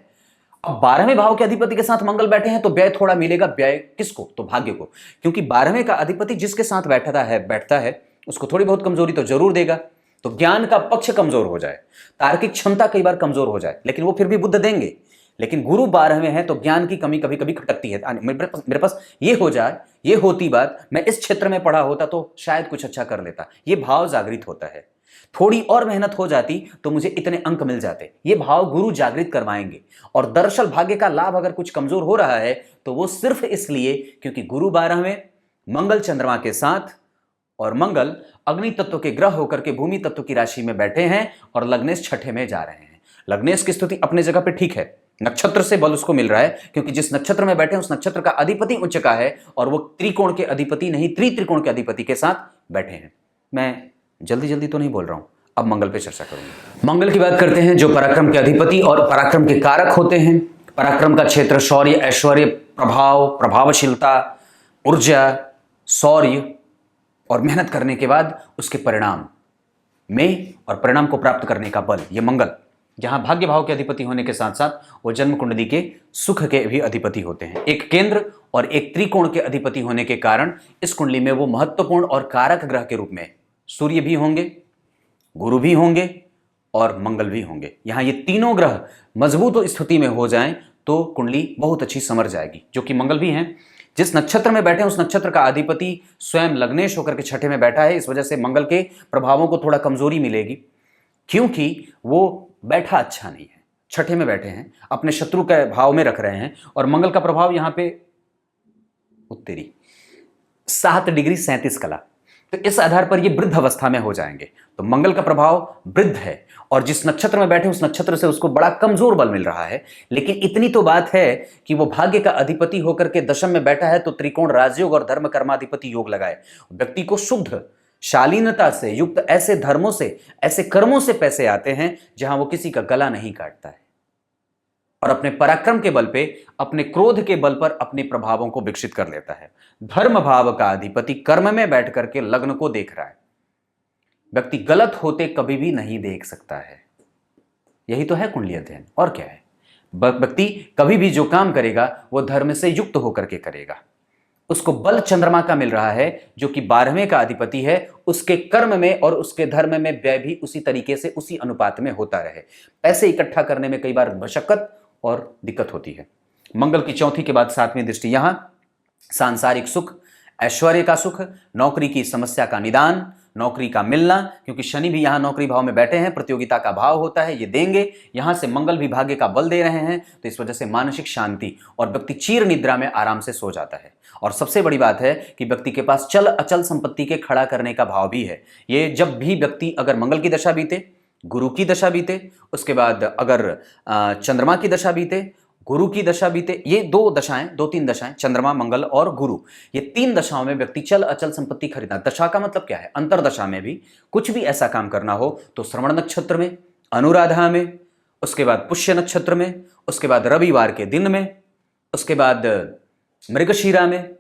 अब 12वें भाव के अधिपति के साथ मंगल बैठे हैं तो व्यय थोड़ा मिलेगा। व्यय किसको? तो भाग्य को, क्योंकि 12वें का अधिपति जिसके साथ बैठता है उसको थोड़ी बहुत कमजोरी तो जरूर देगा। तो ज्ञान का पक्ष कमजोर हो जाए, तार्किक क्षमता कई बार कमजोर हो जाए, लेकिन वो फिर भी बुद्ध देंगे। लेकिन गुरु 12वें है तो ज्ञान की कमी कभी कभी खटकती है। मेरे पास ये हो जाए, ये होती बात, मैं इस क्षेत्र में पढ़ा होता तो शायद कुछ अच्छा कर लेता। ये भाव जागृत होता है। थोड़ी और मेहनत हो जाती तो मुझे इतने अंक मिल जाते। ये भाव गुरु जागृत करवाएंगे। और दरअसल भाग्य का लाभ अगर कुछ कमजोर हो रहा है तो वो सिर्फ इसलिए क्योंकि गुरु 12वें, मंगल चंद्रमा के साथ, और मंगल अग्नि तत्व के ग्रह होकर के भूमि तत्व की राशि में बैठे हैं और लग्नेश छठे में जा रहे हैं। लग्नेश की स्थिति अपने जगह पे ठीक है, नक्षत्र से बल उसको मिल रहा है, क्योंकि जिस नक्षत्र में बैठे उस नक्षत्र का अधिपति उच्च का है और वो त्रिकोण के अधिपति नहीं, त्रिकोण के अधिपति के साथ बैठे हैं। मैं जल्दी जल्दी तो नहीं बोल रहा हूं, अब मंगल पे चर्चा करूंगा। मंगल की बात करते हैं, जो पराक्रम के अधिपति और पराक्रम के कारक होते हैं। पराक्रम का क्षेत्र शौर्य, ऐश्वर्य, प्रभाव, प्रभावशीलता, ऊर्जा, शौर्य और मेहनत करने के बाद उसके परिणाम में और परिणाम को प्राप्त करने का बल, ये मंगल। जहां भाग्य भाव के अधिपति होने के साथ साथ वो जन्म कुंडली के सुख के भी अधिपति होते हैं। एक केंद्र और एक त्रिकोण के अधिपति होने के कारण इस कुंडली में वो महत्वपूर्ण और कारक ग्रह के रूप में सूर्य भी होंगे, गुरु भी होंगे और मंगल भी होंगे। यहां ये तीनों ग्रह मजबूत स्थिति में हो जाएं तो कुंडली बहुत अच्छी समर जाएगी, जो कि मंगल भी हैं। जिस नक्षत्र में बैठे उस नक्षत्र का अधिपति स्वयं लग्नेश होकर के छठे में बैठा है। इस वजह से मंगल के प्रभावों को थोड़ा कमजोरी मिलेगी, क्योंकि वो बैठा अच्छा नहीं है, छठे में बैठे हैं, अपने शत्रु के भाव में रख रहे हैं। और मंगल का प्रभाव यहां पे उत्तरी 7 डिग्री 37 कला, तो इस आधार पर ये वृद्ध अवस्था में हो जाएंगे। तो मंगल का प्रभाव वृद्ध है और जिस नक्षत्र में बैठे उस नक्षत्र से उसको बड़ा कमजोर बल मिल रहा है। लेकिन इतनी तो बात है कि वो भाग्य का अधिपति होकर के दशम में बैठा है, तो त्रिकोण राजयोग और धर्म कर्माधिपति योग लगाए। व्यक्ति को शुद्ध शालीनता से युक्त ऐसे धर्मों से, ऐसे कर्मों से पैसे आते हैं जहां वो किसी का गला नहीं काटता है और अपने पराक्रम के बल पे, अपने क्रोध के बल पर अपने प्रभावों को विकसित कर लेता है। धर्म भाव का अधिपति कर्म में बैठ करके लग्न को देख रहा है। व्यक्ति गलत होते कभी भी नहीं देख सकता है, यही तो है कुंडली अध्ययन, और क्या है। व्यक्ति कभी भी जो काम करेगा वो धर्म से युक्त होकर के करेगा। उसको बल चंद्रमा का मिल रहा है, जो कि 12वें का अधिपति है। उसके कर्म में और उसके धर्म में व्यय भी उसी तरीके से, उसी अनुपात में होता रहे। पैसे इकट्ठा करने में कई बार मशक्कत और दिक्कत होती है। मंगल की चौथी के बाद 7वीं दृष्टि, यहां सांसारिक सुख, ऐश्वर्य का सुख, नौकरी की समस्या का निदान, नौकरी का मिलना, क्योंकि शनि भी यहां नौकरी भाव में बैठे हैं, प्रतियोगिता का भाव होता है, ये देंगे। यहां से मंगल भी भाग्य का बल दे रहे हैं, तो इस वजह से मानसिक शांति और व्यक्ति चीर निद्रा में आराम से सो जाता है। और सबसे बड़ी बात है कि व्यक्ति के पास चल अचल संपत्ति के खड़ा करने का भाव भी है। ये जब भी व्यक्ति अगर मंगल की दशा बीते, गुरु की दशा बीते, उसके बाद अगर चंद्रमा की दशा बीते, गुरु की दशा बीते, ये 2-3 दशाएं, चंद्रमा, मंगल और गुरु, ये 3 दशाओं में व्यक्ति चल अचल संपत्ति खरीदना। दशा का मतलब क्या है, अंतरदशा में भी कुछ भी ऐसा काम करना हो तो श्रवण नक्षत्र में, अनुराधा में, उसके बाद पुष्य नक्षत्र में, उसके बाद रविवार के दिन में, उसके बाद मृगशीरा में,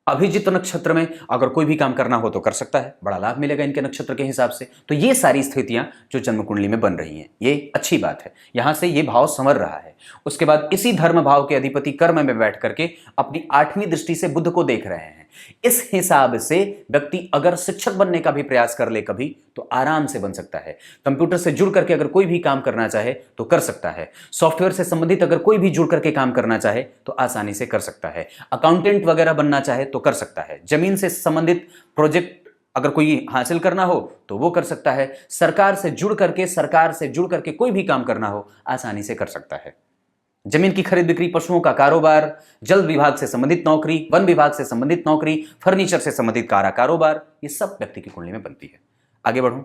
अभिजित नक्षत्र में अगर कोई भी काम करना हो तो कर सकता है। बड़ा लाभ मिलेगा इनके नक्षत्र के हिसाब से। तो ये सारी स्थितियां जो जन्म कुंडली में बन रही हैं, ये अच्छी बात है। यहां से ये भाव संवर रहा है। उसके बाद इसी धर्म भाव के अधिपति कर्म में बैठ करके अपनी 8वीं दृष्टि से बुध को देख रहे हैं। इस हिसाब से व्यक्ति अगर शिक्षक बनने का भी प्रयास कर ले कभी, तो आराम से बन सकता है। कंप्यूटर से जुड़ करके अगर कोई भी काम करना चाहे तो कर सकता है। सॉफ्टवेयर से संबंधित अगर कोई भी जुड़ करके काम करना चाहे तो आसानी से कर सकता है। अकाउंटेंट वगैरह बनना चाहे तो कर सकता है। जमीन से संबंधित प्रोजेक्ट अगर कोई हासिल करना हो तो वो कर सकता है। सरकार से जुड़ करके कोई भी काम करना हो आसानी से कर सकता है। जमीन की खरीद बिक्री, पशुओं का कारोबार, जल विभाग से संबंधित नौकरी, वन विभाग से संबंधित नौकरी, फर्नीचर से संबंधित कारोबार, ये सब व्यक्ति की कुंडली में बनती है। आगे बढ़ूं,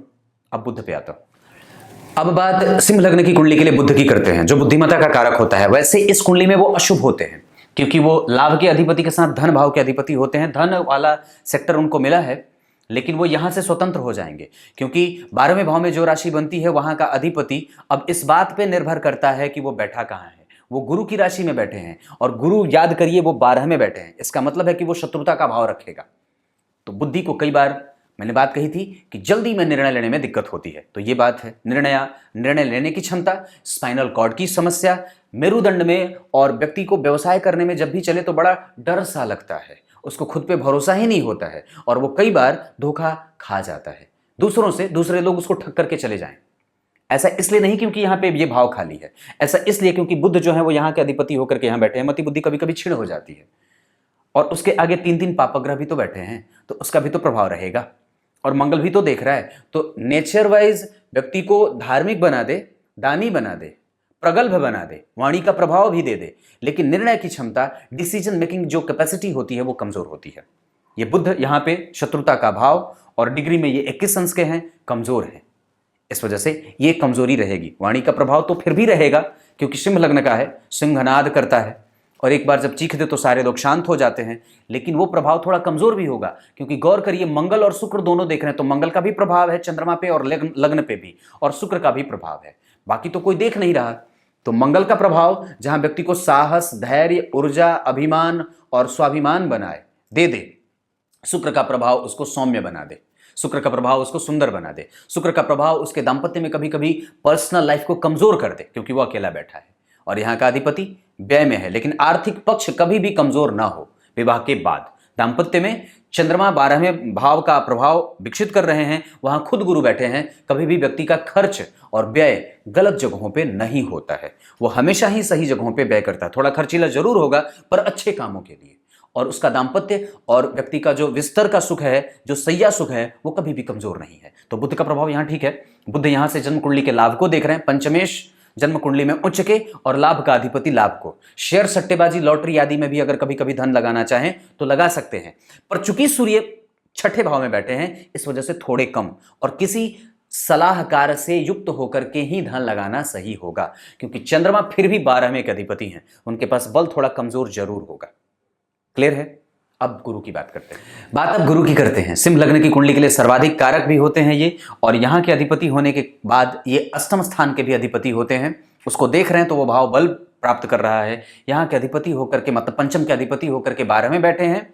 अब बुध पे आता हूं। अब बात सिंह लग्न की कुंडली के लिए बुध की करते हैं, जो बुद्धिमत्ता का कारक होता है। वैसे इस कुंडली में वो अशुभ होते हैं, क्योंकि वो लाभ के अधिपति के साथ धन भाव के अधिपति होते हैं। धन वाला सेक्टर उनको मिला है, लेकिन वो यहां से स्वतंत्र हो जाएंगे, क्योंकि 12वें भाव में जो राशि बनती है वहां का अधिपति अब इस बात पे निर्भर करता है कि वो बैठा कहां है। वो गुरु की राशि में बैठे हैं और गुरु, याद करिए, वो 12 में बैठे हैं। इसका मतलब है कि वो शत्रुता का भाव रखेगा। तो बुद्धि को कई बार मैंने बात कही थी कि जल्दी में निर्णय लेने में दिक्कत होती है, तो ये बात है। निर्णय लेने की क्षमता, स्पाइनल कॉर्ड की समस्या, मेरुदंड में, और व्यक्ति को व्यवसाय करने में जब भी चले तो बड़ा डर सा लगता है, उसको खुद पे भरोसा ही नहीं होता है और वो कई बार धोखा खा जाता है दूसरों से। दूसरे लोग उसको ठग करके चले जाएं। ऐसा इसलिए नहीं क्योंकि यहाँ पे ये भाव खाली है, ऐसा इसलिए क्योंकि बुध जो है वो यहाँ के अधिपति होकर के यहाँ बैठे हैं। मति बुद्धि कभी कभी क्षीण हो जाती है और उसके आगे 3-3 पापग्रह भी तो बैठे हैं, तो उसका भी तो प्रभाव रहेगा। और मंगल भी तो देख रहा है, तो नेचर वाइज व्यक्ति को धार्मिक बना दे, दानी बना दे, प्रगल्भ बना दे, वाणी का प्रभाव भी दे दे, लेकिन निर्णय की क्षमता, डिसीजन मेकिंग जो कैपेसिटी होती है वो कमजोर होती है। ये बुध यहाँ पे शत्रुता का भाव और डिग्री में ये 21 अंश के हैं, कमजोर है। इस वजह से ये कमजोरी रहेगी। वाणी का प्रभाव तो फिर भी रहेगा क्योंकि सिंह लग्न का है, सिंहनाद करता है और एक बार जब चीख दे तो सारे लोग शांत हो जाते हैं, लेकिन वो प्रभाव थोड़ा कमजोर भी होगा क्योंकि गौर करिए मंगल और शुक्र दोनों देख रहे हैं, तो मंगल का भी प्रभाव है चंद्रमा पे और लग्न पे भी, और शुक्र का भी प्रभाव है, बाकी तो कोई देख नहीं रहा। तो मंगल का प्रभाव जहां व्यक्ति को साहस, धैर्य, ऊर्जा, अभिमान और स्वाभिमान बनाए दे, शुक्र का प्रभाव उसको सौम्य बना दे, शुक्र का प्रभाव उसको सुंदर बना दे, शुक्र का प्रभाव उसके दाम्पत्य में कभी कभी पर्सनल लाइफ को कमजोर कर दे क्योंकि वो अकेला बैठा है और यहाँ का अधिपति व्यय में है। लेकिन आर्थिक पक्ष कभी भी कमजोर ना हो। विवाह के बाद दाम्पत्य में चंद्रमा 12वें भाव का प्रभाव विकसित कर रहे हैं, वहां खुद गुरु बैठे हैं, कभी भी व्यक्ति का खर्च और व्यय गलत जगहों पे नहीं होता है, वो हमेशा ही सही जगहों पे व्यय करता है। थोड़ा खर्चीला जरूर होगा पर अच्छे कामों के लिए, और उसका दाम्पत्य और व्यक्ति का जो विस्तर का सुख है, जो सैया सुख है, वो कभी भी कमजोर नहीं है। तो बुध का प्रभाव यहाँ ठीक है। बुध यहाँ से जन्म कुंडली के लाभ को देख रहे हैं, पंचमेश जन्म कुंडली में उच्च के और लाभ का अधिपति लाभ को। शेयर, सट्टेबाजी, लॉटरी आदि में भी अगर कभी कभी धन लगाना चाहें तो लगा सकते हैं, पर चूंकि सूर्य छठे भाव में बैठे हैं इस वजह से थोड़े कम, और किसी सलाहकार से युक्त होकर के ही धन लगाना सही होगा क्योंकि चंद्रमा फिर भी 12वें के अधिपति हैं, उनके पास बल थोड़ा कमजोर जरूर होगा। क्लियर है? अब गुरु की बात करते हैं। बात अब गुरु की करते हैं। सिंह लग्न की कुंडली के लिए सर्वाधिक कारक भी होते हैं ये, और यहाँ के अधिपति होने के बाद ये अष्टम स्थान के भी अधिपति होते हैं। उसको देख रहे हैं तो वो भाव बल प्राप्त कर रहा है। यहाँ के अधिपति होकर के, मतलब पंचम के अधिपति होकर के 12वें बैठे हैं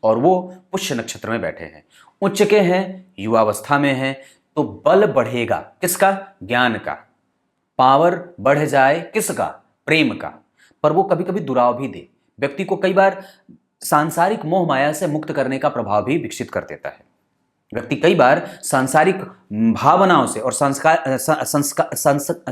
और वो पुष्य नक्षत्र में बैठे हैं, उच्च के हैं, युवावस्था में हैं, तो बल बढ़ेगा। किसका? ज्ञान का। पावर बढ़ जाए किसका? प्रेम का। पर वो कभी कभी दुराव भी दे, व्यक्ति को कई बार सांसारिक मोह माया से मुक्त करने का प्रभाव भी विकसित कर देता है। व्यक्ति कई बार सांसारिक भावनाओं से और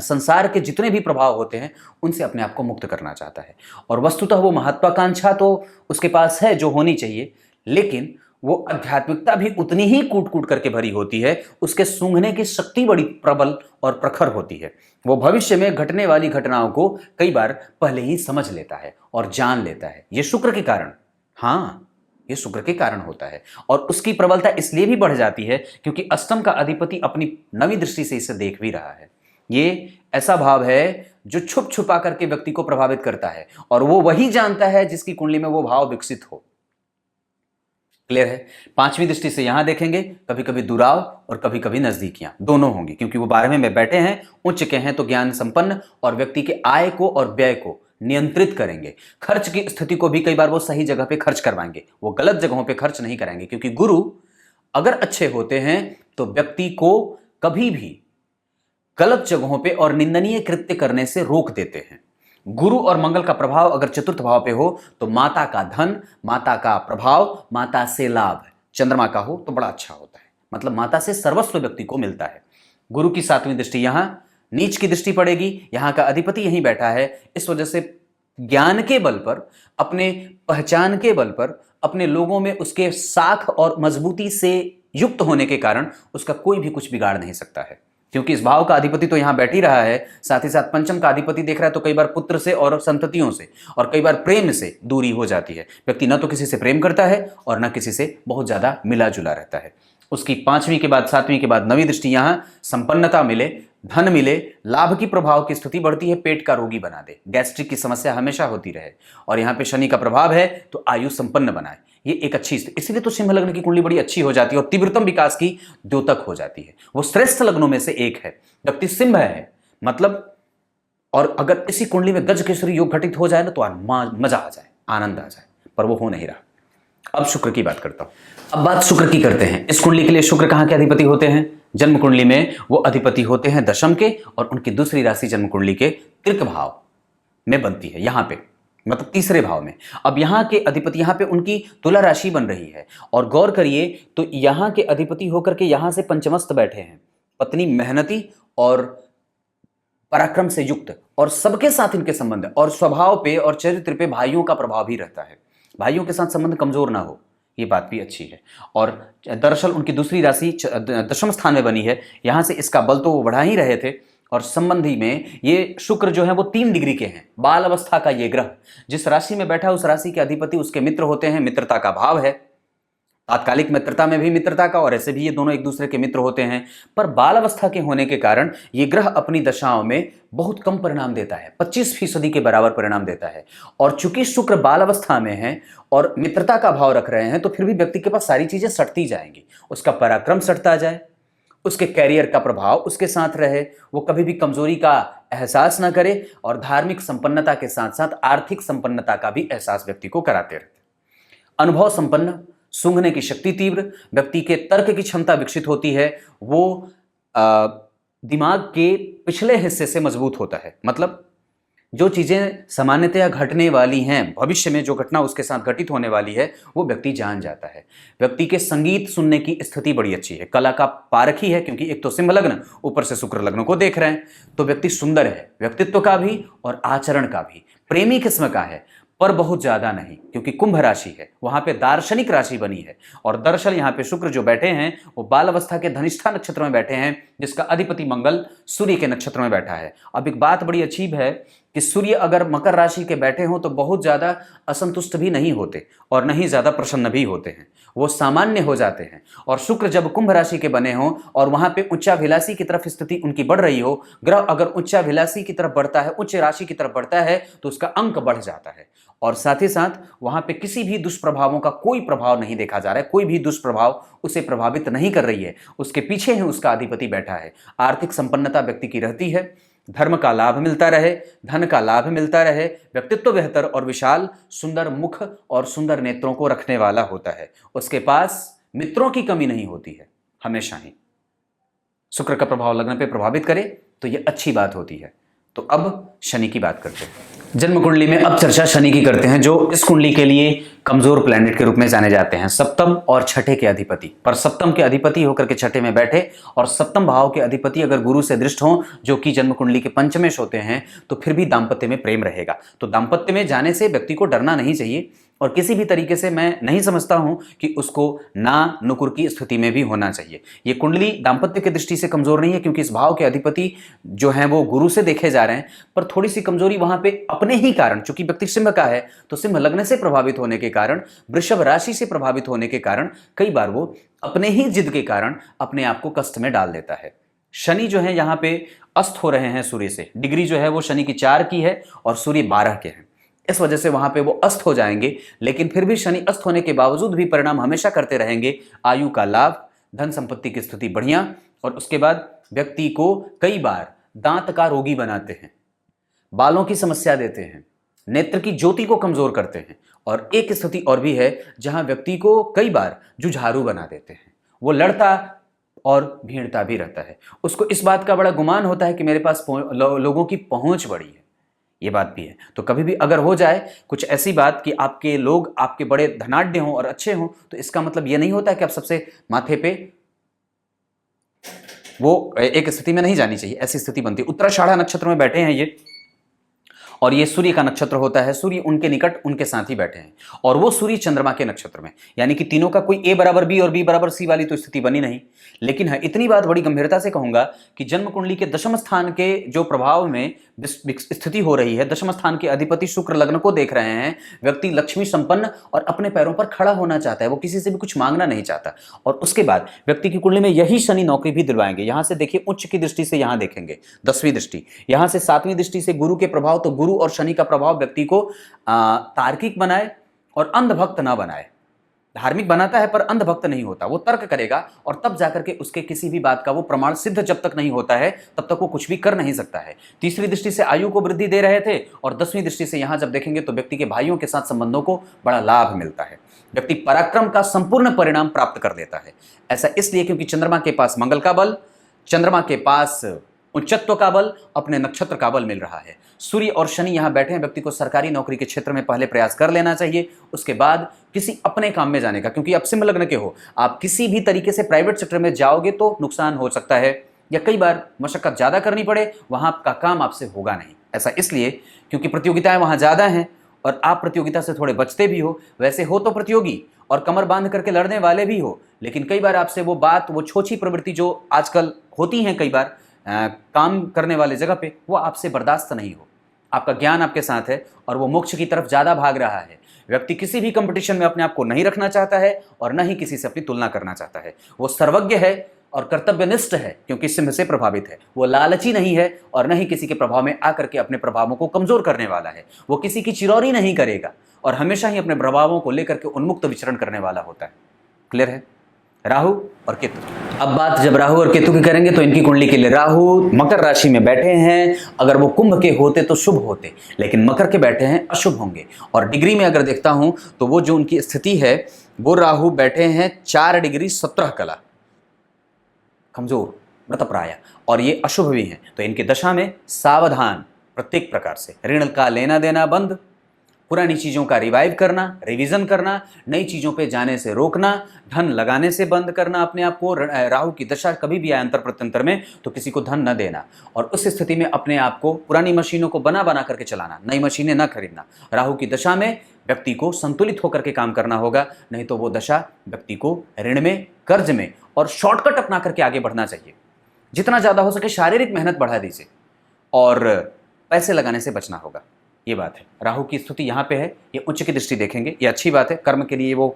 संसार के जितने भी प्रभाव होते हैं उनसे अपने आप को मुक्त करना चाहता है, और वस्तुतः वो महत्वाकांक्षा तो उसके पास है जो होनी चाहिए, लेकिन वो आध्यात्मिकता भी उतनी ही कूट कूट करके भरी होती है, उसके सूंघने की शक्ति बड़ी प्रबल और प्रखर होती है। वो भविष्य में घटने वाली घटनाओं को कई बार पहले ही समझ लेता है और जान लेता है। ये शुक्र के कारण, हाँ, ये शुक्र के कारण होता है, और उसकी प्रबलता इसलिए भी बढ़ जाती है क्योंकि अष्टम का अधिपति अपनी नवी दृष्टि से इसे देख भी रहा है। ये ऐसा भाव है जो छुप छुपा करके व्यक्ति को प्रभावित करता है, और वो वही जानता है जिसकी कुंडली में वो भाव विकसित हो। क्लियर है? पांचवी दृष्टि से यहां देखेंगे, कभी कभी दुराव और कभी कभी नजदीकियां दोनों होंगी क्योंकि वो 12वें में बैठे हैं, उच्च के हैं, तो ज्ञान संपन्न और व्यक्ति के आय को और व्यय को नियंत्रित करेंगे। खर्च की स्थिति को भी कई बार वो सही जगह पे खर्च करवाएंगे, वो गलत जगहों पे खर्च नहीं कराएंगे क्योंकि गुरु अगर अच्छे होते हैं तो व्यक्ति को कभी भी गलत जगहों पे और निंदनीय कृत्य करने से रोक देते हैं। गुरु और मंगल का प्रभाव अगर चतुर्थ भाव पे हो तो माता का धन, माता का प्रभाव, माता से लाभ चंद्रमा का हो तो बड़ा अच्छा होता है, मतलब माता से सर्वस्व व्यक्ति को मिलता है। गुरु की 7वीं दृष्टि यहां नीच की दृष्टि पड़ेगी, यहां का अधिपति यहीं बैठा है, इस वजह से ज्ञान के बल पर, अपने पहचान के बल पर, अपने लोगों में उसके साख और मजबूती से युक्त होने के कारण उसका कोई भी कुछ बिगाड़ नहीं सकता है क्योंकि इस भाव का अधिपति तो यहां बैठ ही रहा है, साथ ही साथ पंचम का अधिपति देख रहा है, तो कई बार पुत्र से और संततियों से और कई बार प्रेम से दूरी हो जाती है। व्यक्ति न तो किसी से प्रेम करता है और न किसी से बहुत ज्यादा मिला जुला रहता है। उसकी 5वीं के बाद 7वीं के बाद 9वीं दृष्टि यहां संपन्नता मिले, धन मिले, लाभ की प्रभाव की स्थिति बढ़ती है, पेट का रोगी बना दे, गैस्ट्रिक की समस्या हमेशा होती रहे, और यहाँ पे शनि का प्रभाव है तो आयु संपन्न बनाए। ये एक अच्छी स्थिति, इसीलिए तो सिंह लग्न की कुंडली बड़ी अच्छी हो जाती है और तीव्रतम विकास की द्योतक हो जाती है। वो श्रेष्ठ लग्नों में से एक है। व्यक्ति सिंह है मतलब, और अगर इसी कुंडली में गज केसरी योग घटित हो जाए ना तो मजा आ जाए, आनंद आ जाए, पर वो हो नहीं रहा। अब शुक्र की बात करता हूं। अब बात शुक्र की करते हैं। इस कुंडली के लिए शुक्र कहां के अधिपति होते हैं? जन्म कुंडली में वो अधिपति होते हैं दशम के, और उनकी दूसरी राशि जन्म कुंडली के तृक भाव में बनती है, यहां पे मतलब तीसरे भाव में। अब यहां के अधिपति, यहां पे उनकी तुला राशि बन रही है, और गौर करिए तो यहां के अधिपति होकर के यहां से पंचमस्त बैठे हैं। पत्नी मेहनती और पराक्रम से युक्त, और सबके साथ इनके संबंध और स्वभाव पे और चरित्र पे भाइयों का प्रभाव भी रहता है। भाइयों के साथ संबंध कमजोर ना हो, ये बात भी अच्छी है। और दरअसल उनकी दूसरी राशि दशम स्थान में बनी है, यहां से इसका बल तो वो बढ़ा ही रहे थे, और संबंधी में ये शुक्र जो है वो 3 डिग्री के हैं। बाल अवस्था का ये ग्रह जिस राशि में बैठा उस राशि के अधिपति उसके मित्र होते हैं, मित्रता का भाव है। तात्कालिक मित्रता में भी मित्रता का, और ऐसे भी ये दोनों एक दूसरे के मित्र होते हैं। पर बाल अवस्था के होने के कारण ये ग्रह अपनी दशाओं में बहुत कम परिणाम देता है, 25% के बराबर परिणाम देता है। और चूंकि शुक्र बाल अवस्था में है और मित्रता का भाव रख रहे हैं, तो फिर भी व्यक्ति के पास सारी चीजें सटती जाएंगी। उसका पराक्रम सटता जाए, उसके कैरियर का प्रभाव उसके साथ रहे, वो कभी भी कमजोरी का एहसास ना करे, और धार्मिक संपन्नता के साथ साथ आर्थिक संपन्नता का भी एहसास व्यक्ति को कराते रहते। अनुभव संपन्न, सूंघने की शक्ति तीव्र, व्यक्ति के तर्क की क्षमता विकसित होती है, वो दिमाग के पिछले हिस्से से मजबूत होता है। मतलब जो चीजें सामान्यतया घटने वाली हैं, भविष्य में जो घटना उसके साथ घटित होने वाली है, वो व्यक्ति जान जाता है। व्यक्ति के संगीत सुनने की स्थिति बड़ी अच्छी है, कला का पारखी है, क्योंकि एक तो सिंह लग्न, ऊपर से शुक्र लग्न को देख रहे हैं, तो व्यक्ति सुंदर है, व्यक्तित्व का भी और आचरण का भी। प्रेमी किस्म का है, पर बहुत ज्यादा नहीं, क्योंकि कुंभ राशि है, वहां पे दार्शनिक राशि बनी है। और दरअसल यहाँ पे शुक्र जो बैठे हैं वो बाल अवस्था के धनिष्ठा नक्षत्र में बैठे हैं, जिसका अधिपति मंगल सूर्य के नक्षत्र में बैठा है। अब एक बात बड़ी अजीब है कि सूर्य अगर मकर राशि के बैठे हों तो बहुत ज्यादा असंतुष्ट भी नहीं होते और नहीं ज्यादा प्रसन्न भी होते हैं, वो सामान्य हो जाते हैं। और शुक्र जब कुंभ राशि के बने हों और वहां पे उच्चाभिलाषी की तरफ स्थिति उनकी बढ़ रही हो, ग्रह अगर उच्चाभिलाषी की तरफ बढ़ता है, उच्च राशि की तरफ बढ़ता है, तो उसका अंक बढ़ जाता है। और साथ ही साथ वहां पे किसी भी दुष्प्रभावों का कोई प्रभाव नहीं देखा जा रहा है, कोई भी दुष्प्रभाव उसे प्रभावित नहीं कर रही है, उसके पीछे ही उसका अधिपति बैठा है। आर्थिक संपन्नता व्यक्ति की रहती है, धर्म का लाभ मिलता रहे, धन का लाभ मिलता रहे, व्यक्तित्व बेहतर और विशाल, सुंदर मुख और सुंदर नेत्रों को रखने वाला होता है। उसके पास मित्रों की कमी नहीं होती है हमेशा ही। शुक्र का प्रभाव लग्न पे प्रभावित करे तो यह अच्छी बात होती है। तो अब शनि की बात करते हैं। जन्म कुंडली में अब चर्चा शनि की करते हैं, जो इस कुंडली के लिए कमजोर प्लैनेट के रूप में जाने जाते हैं। सप्तम और छठे के अधिपति, पर सप्तम के अधिपति होकर के छठे में बैठे, और सप्तम भाव के अधिपति अगर गुरु से दृष्ट हो, जो कि जन्म कुंडली के पंचमेश होते हैं, तो फिर भी दाम्पत्य में प्रेम रहेगा। तो दाम्पत्य में जाने से व्यक्ति को डरना नहीं चाहिए, और किसी भी तरीके से मैं नहीं समझता हूं कि उसको ना नुकुर की स्थिति में भी होना चाहिए। ये कुंडली दाम्पत्य की दृष्टि से कमजोर नहीं है, क्योंकि इस भाव के अधिपति जो हैं वो गुरु से देखे जा रहे हैं, पर थोड़ी सी कमजोरी वहां पे अपने ही कारण, चूंकि व्यक्ति सिंह का है, तो सिंह लग्न से प्रभावित होने के कारण, वृषभ राशि से प्रभावित होने के कारण, कई बार वो अपने ही जिद के कारण अपने आप को कष्ट में डाल देता है। शनि जो है यहाँ पे अस्त हो रहे हैं सूर्य से, डिग्री जो है वो शनि की 4 की है और सूर्य 12 के हैं, इस वजह से वहां पे वो अस्त हो जाएंगे। लेकिन फिर भी शनि अस्त होने के बावजूद भी परिणाम हमेशा करते रहेंगे, आयु का लाभ, धन संपत्ति की स्थिति बढ़िया, और उसके बाद व्यक्ति को कई बार दांत का रोगी बनाते हैं, बालों की समस्या देते हैं, नेत्र की ज्योति को कमजोर करते हैं, और एक स्थिति और भी है जहां व्यक्ति को कई बार जुझारू बना देते हैं। वो लड़ता और भीड़ता भी रहता है, उसको इस बात का बड़ा गुमान होता है कि मेरे पास लोगों की पहुंच बड़ी है, ये बात भी है। तो कभी भी अगर हो जाए कुछ ऐसी बात कि आपके लोग आपके बड़े धनाढ्य हों और अच्छे हों, तो इसका मतलब ये नहीं होता कि आप सबसे माथे पे, वो एक स्थिति में नहीं जानी चाहिए, ऐसी स्थिति बनती है। उत्तराषाढ़ा नक्षत्र में बैठे हैं ये, और ये सूर्य का नक्षत्र होता है, सूर्य उनके निकट उनके साथ ही बैठे हैं, और वो सूर्य चंद्रमा के नक्षत्र में, यानी कि तीनों का कोई ए बराबर बी और बी बराबर सी वाली तो स्थिति बनी नहीं। लेकिन है इतनी बात बड़ी गंभीरता से कहूंगा कि जन्म कुंडली के दशम स्थान के जो प्रभाव में स्थिति हो रही है, दशम स्थान के अधिपति शुक्र लग्न को देख रहे हैं, व्यक्ति लक्ष्मी संपन्न और अपने पैरों पर खड़ा होना चाहता है, वो किसी से भी कुछ मांगना नहीं चाहता। और उसके बाद व्यक्ति की कुंडली में यही शनि नौकरी भी दिलवाएंगे। यहां से देखिए उच्च की दृष्टि से यहां देखेंगे 10वीं दृष्टि, यहां से 7वीं दृष्टि से गुरु के प्रभाव, तो गुरु और शनि का प्रभाव व्यक्ति को तार्किक बनाए और अंधभक्त ना बनाए। धार्मिक बनाता है पर अंधभक्त नहीं होता, वो तर्क करेगा और तब जाकर के उसके किसी भी बात का वो प्रमाण सिद्ध जब तक नहीं होता है तब तक वो कुछ भी कर नहीं सकता है। तीसरी दृष्टि से आयु को वृद्धि दे रहे थे, और 10वीं दृष्टि से यहां जब देखेंगे तो व्यक्ति के भाइयों के साथ संबंधों को बड़ा लाभ मिलता है। व्यक्ति पराक्रम का संपूर्ण परिणाम प्राप्त कर देता है। ऐसा इसलिए क्योंकि चंद्रमा के पास मंगल का बल, चंद्रमा के पास उच्चत्व का बल, अपने नक्षत्र का बल मिल रहा है। सूर्य और शनि यहां बैठे हैं, व्यक्ति को सरकारी नौकरी के क्षेत्र में पहले प्रयास कर लेना चाहिए, उसके बाद किसी अपने काम में जाने का, क्योंकि आप सिंह लग्न के हो, आप किसी भी तरीके से प्राइवेट सेक्टर में जाओगे तो नुकसान हो सकता है, या कई बार मशक्कत ज्यादा करनी पड़े, वहां का काम आपसे होगा नहीं। ऐसा इसलिए क्योंकि प्रतियोगिताएं वहां ज्यादा हैं और आप प्रतियोगिता से थोड़े बचते भी हो। वैसे हो तो प्रतियोगी और कमर बांध करके लड़ने वाले भी हो, लेकिन कई बार आपसे वो बात, वो छोटी प्रवृत्ति जो आजकल होती हैं कई बार काम करने वाले जगह पे, वो आपसे बर्दाश्त नहीं हो। आपका ज्ञान आपके साथ है और वो मोक्ष की तरफ ज़्यादा भाग रहा है। व्यक्ति किसी भी कंपटीशन में अपने आप को नहीं रखना चाहता है और न ही किसी से अपनी तुलना करना चाहता है। वो सर्वज्ञ है और कर्तव्यनिष्ठ है क्योंकि सिंह से प्रभावित है। वो लालची नहीं है और न ही किसी के प्रभाव में आकर के अपने प्रभावों को कमजोर करने वाला है। वो किसी की चिरौरी नहीं करेगा और हमेशा ही अपने प्रभावों को लेकर के उन्मुक्त विचरण करने वाला होता है। क्लियर है? राहु और केतु। अब बात जब राहु और केतु की करेंगे तो इनकी कुंडली के लिए राहु मकर राशि में बैठे हैं। अगर वो कुंभ के होते तो शुभ होते, लेकिन मकर के बैठे हैं अशुभ होंगे। और डिग्री में अगर देखता हूं तो वो जो उनकी स्थिति है, वो राहु बैठे हैं 4 डिग्री 17 कला, कमजोर मृतप्राय, और ये अशुभ भी हैं। तो इनकी दशा में सावधान प्रत्येक प्रकार से। ऋण का लेना देना बंद, पुरानी चीज़ों का रिवाइव करना, रिवीजन करना, नई चीज़ों पे जाने से रोकना, धन लगाने से बंद करना अपने आप को। राहु की दशा कभी भी आए अंतर प्रत्यंतर में तो किसी को धन न देना, और उस स्थिति में अपने आप को पुरानी मशीनों को बना बना करके चलाना, नई मशीनें न खरीदना। राहु की दशा में व्यक्ति को संतुलित होकर के काम करना होगा, नहीं तो वो दशा व्यक्ति को ऋण में, कर्ज में और शॉर्टकट अपना करके आगे बढ़ना चाहिए। जितना ज़्यादा हो सके शारीरिक मेहनत बढ़ा दीजिए और पैसे लगाने से बचना होगा। ये बात है। राहु की स्थिति यहाँ पे है, ये उच्च की दृष्टि देखेंगे, ये अच्छी बात है। कर्म के लिए वो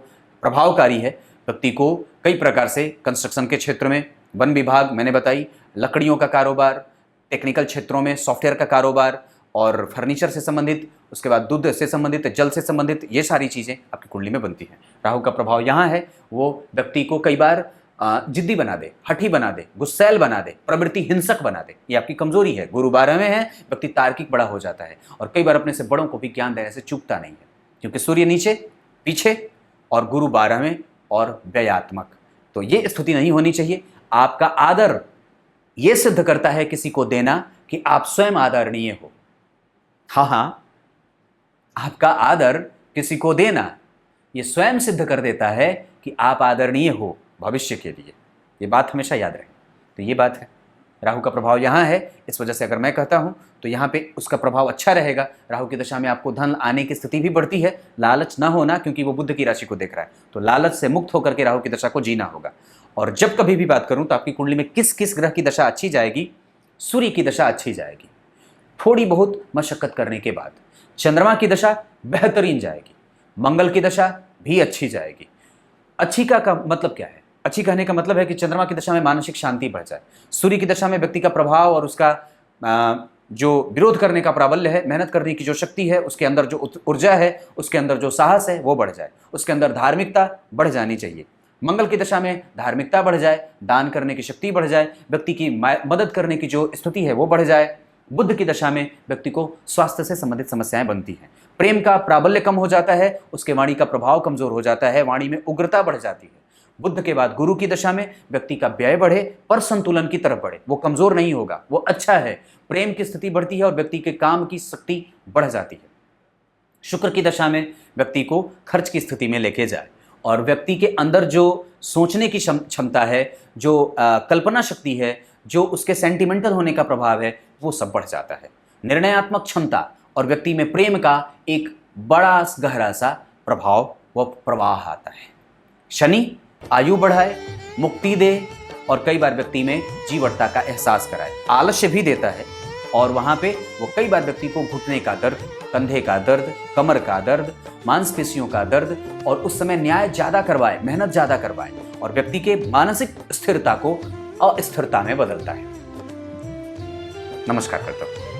प्रभावकारी है। व्यक्ति को कई प्रकार से कंस्ट्रक्शन के क्षेत्र में, वन विभाग मैंने बताई, लकड़ियों का कारोबार, टेक्निकल क्षेत्रों में सॉफ्टवेयर का कारोबार और फर्नीचर से संबंधित, उसके बाद दूध से संबंधित, जल से संबंधित, ये सारी चीज़ें आपकी कुंडली में बनती हैं। राहु का प्रभाव यहाँ है, वो व्यक्ति को कई बार जिद्दी बना दे, हठी बना दे, गुस्सैल बना दे, प्रवृत्ति हिंसक बना दे। ये आपकी कमजोरी है। गुरु 12 में है, व्यक्ति तार्किक बड़ा हो जाता है और कई बार अपने से बड़ों को भी ज्ञान देने से चूकता नहीं है, क्योंकि सूर्य नीचे पीछे और गुरु 12 में और व्ययात्मक। तो ये स्थिति नहीं होनी चाहिए। आपका आदर ये सिद्ध करता है किसी को देना कि आप स्वयं आदरणीय हो। हाँ, आपका आदर किसी को देना ये स्वयं सिद्ध कर देता है कि आप आदरणीय हो भविष्य के लिए। ये बात हमेशा याद रहे। तो ये बात है। राहु का प्रभाव यहाँ है, इस वजह से अगर मैं कहता हूँ तो यहाँ पे उसका प्रभाव अच्छा रहेगा। राहु की दशा में आपको धन आने की स्थिति भी बढ़ती है। लालच ना होना, क्योंकि वो बुध की राशि को देख रहा है, तो लालच से मुक्त होकर के राहु की दशा को जीना होगा। और जब कभी भी बात करूँ तो आपकी कुंडली में किस किस ग्रह की दशा अच्छी जाएगी? सूर्य की दशा अच्छी जाएगी थोड़ी बहुत मशक्कत करने के बाद। चंद्रमा की दशा बेहतरीन जाएगी। मंगल की दशा भी अच्छी जाएगी। अच्छी का मतलब क्या है? अच्छी कहने का मतलब है कि चंद्रमा की दशा में मानसिक शांति बढ़ जाए। सूर्य की दशा में व्यक्ति का प्रभाव और उसका जो विरोध करने का प्राबल्य है, मेहनत करने की जो शक्ति है, उसके अंदर जो ऊर्जा है, उसके अंदर जो साहस है, वो बढ़ जाए। उसके अंदर धार्मिकता बढ़ जानी चाहिए। मंगल की दशा में धार्मिकता बढ़ जाए, दान करने की शक्ति बढ़ जाए, व्यक्ति की मदद करने की जो स्थिति है वो बढ़ जाए। बुध की दशा में व्यक्ति को स्वास्थ्य से संबंधित समस्याएं बनती हैं। प्रेम का प्राबल्य कम हो जाता है, उसके वाणी का प्रभाव कमजोर हो जाता है, वाणी में उग्रता बढ़ जाती है। बुध के बाद गुरु की दशा में व्यक्ति का व्यय बढ़े पर संतुलन की तरफ बढ़े। वो कमजोर नहीं होगा, वो अच्छा है। प्रेम की स्थिति बढ़ती है और व्यक्ति के काम की शक्ति बढ़ जाती है। शुक्र की दशा में व्यक्ति को खर्च की स्थिति में लेके जाए और व्यक्ति के अंदर जो सोचने की क्षमता है, जो कल्पना शक्ति है, जो उसके सेंटिमेंटल होने का प्रभाव है, वो सब बढ़ जाता है। निर्णयात्मक क्षमता और व्यक्ति में प्रेम का एक बड़ा गहरा सा प्रभाव व प्रवाह आता है। शनि आयु बढ़ाए, मुक्ति दे और कई बार व्यक्ति में जीवटता का एहसास कराए। आलस्य भी देता है और वहाँ पे वो कई बार व्यक्ति को घुटने का दर्द, कंधे का दर्द, कमर का दर्द, मांसपेशियों का दर्द और उस समय न्याय ज़्यादा करवाए, मेहनत ज़्यादा करवाए और व्यक्ति के मानसिक स्थिरता को अस्थिरता में बदलता है। नमस्कार करता हूँ।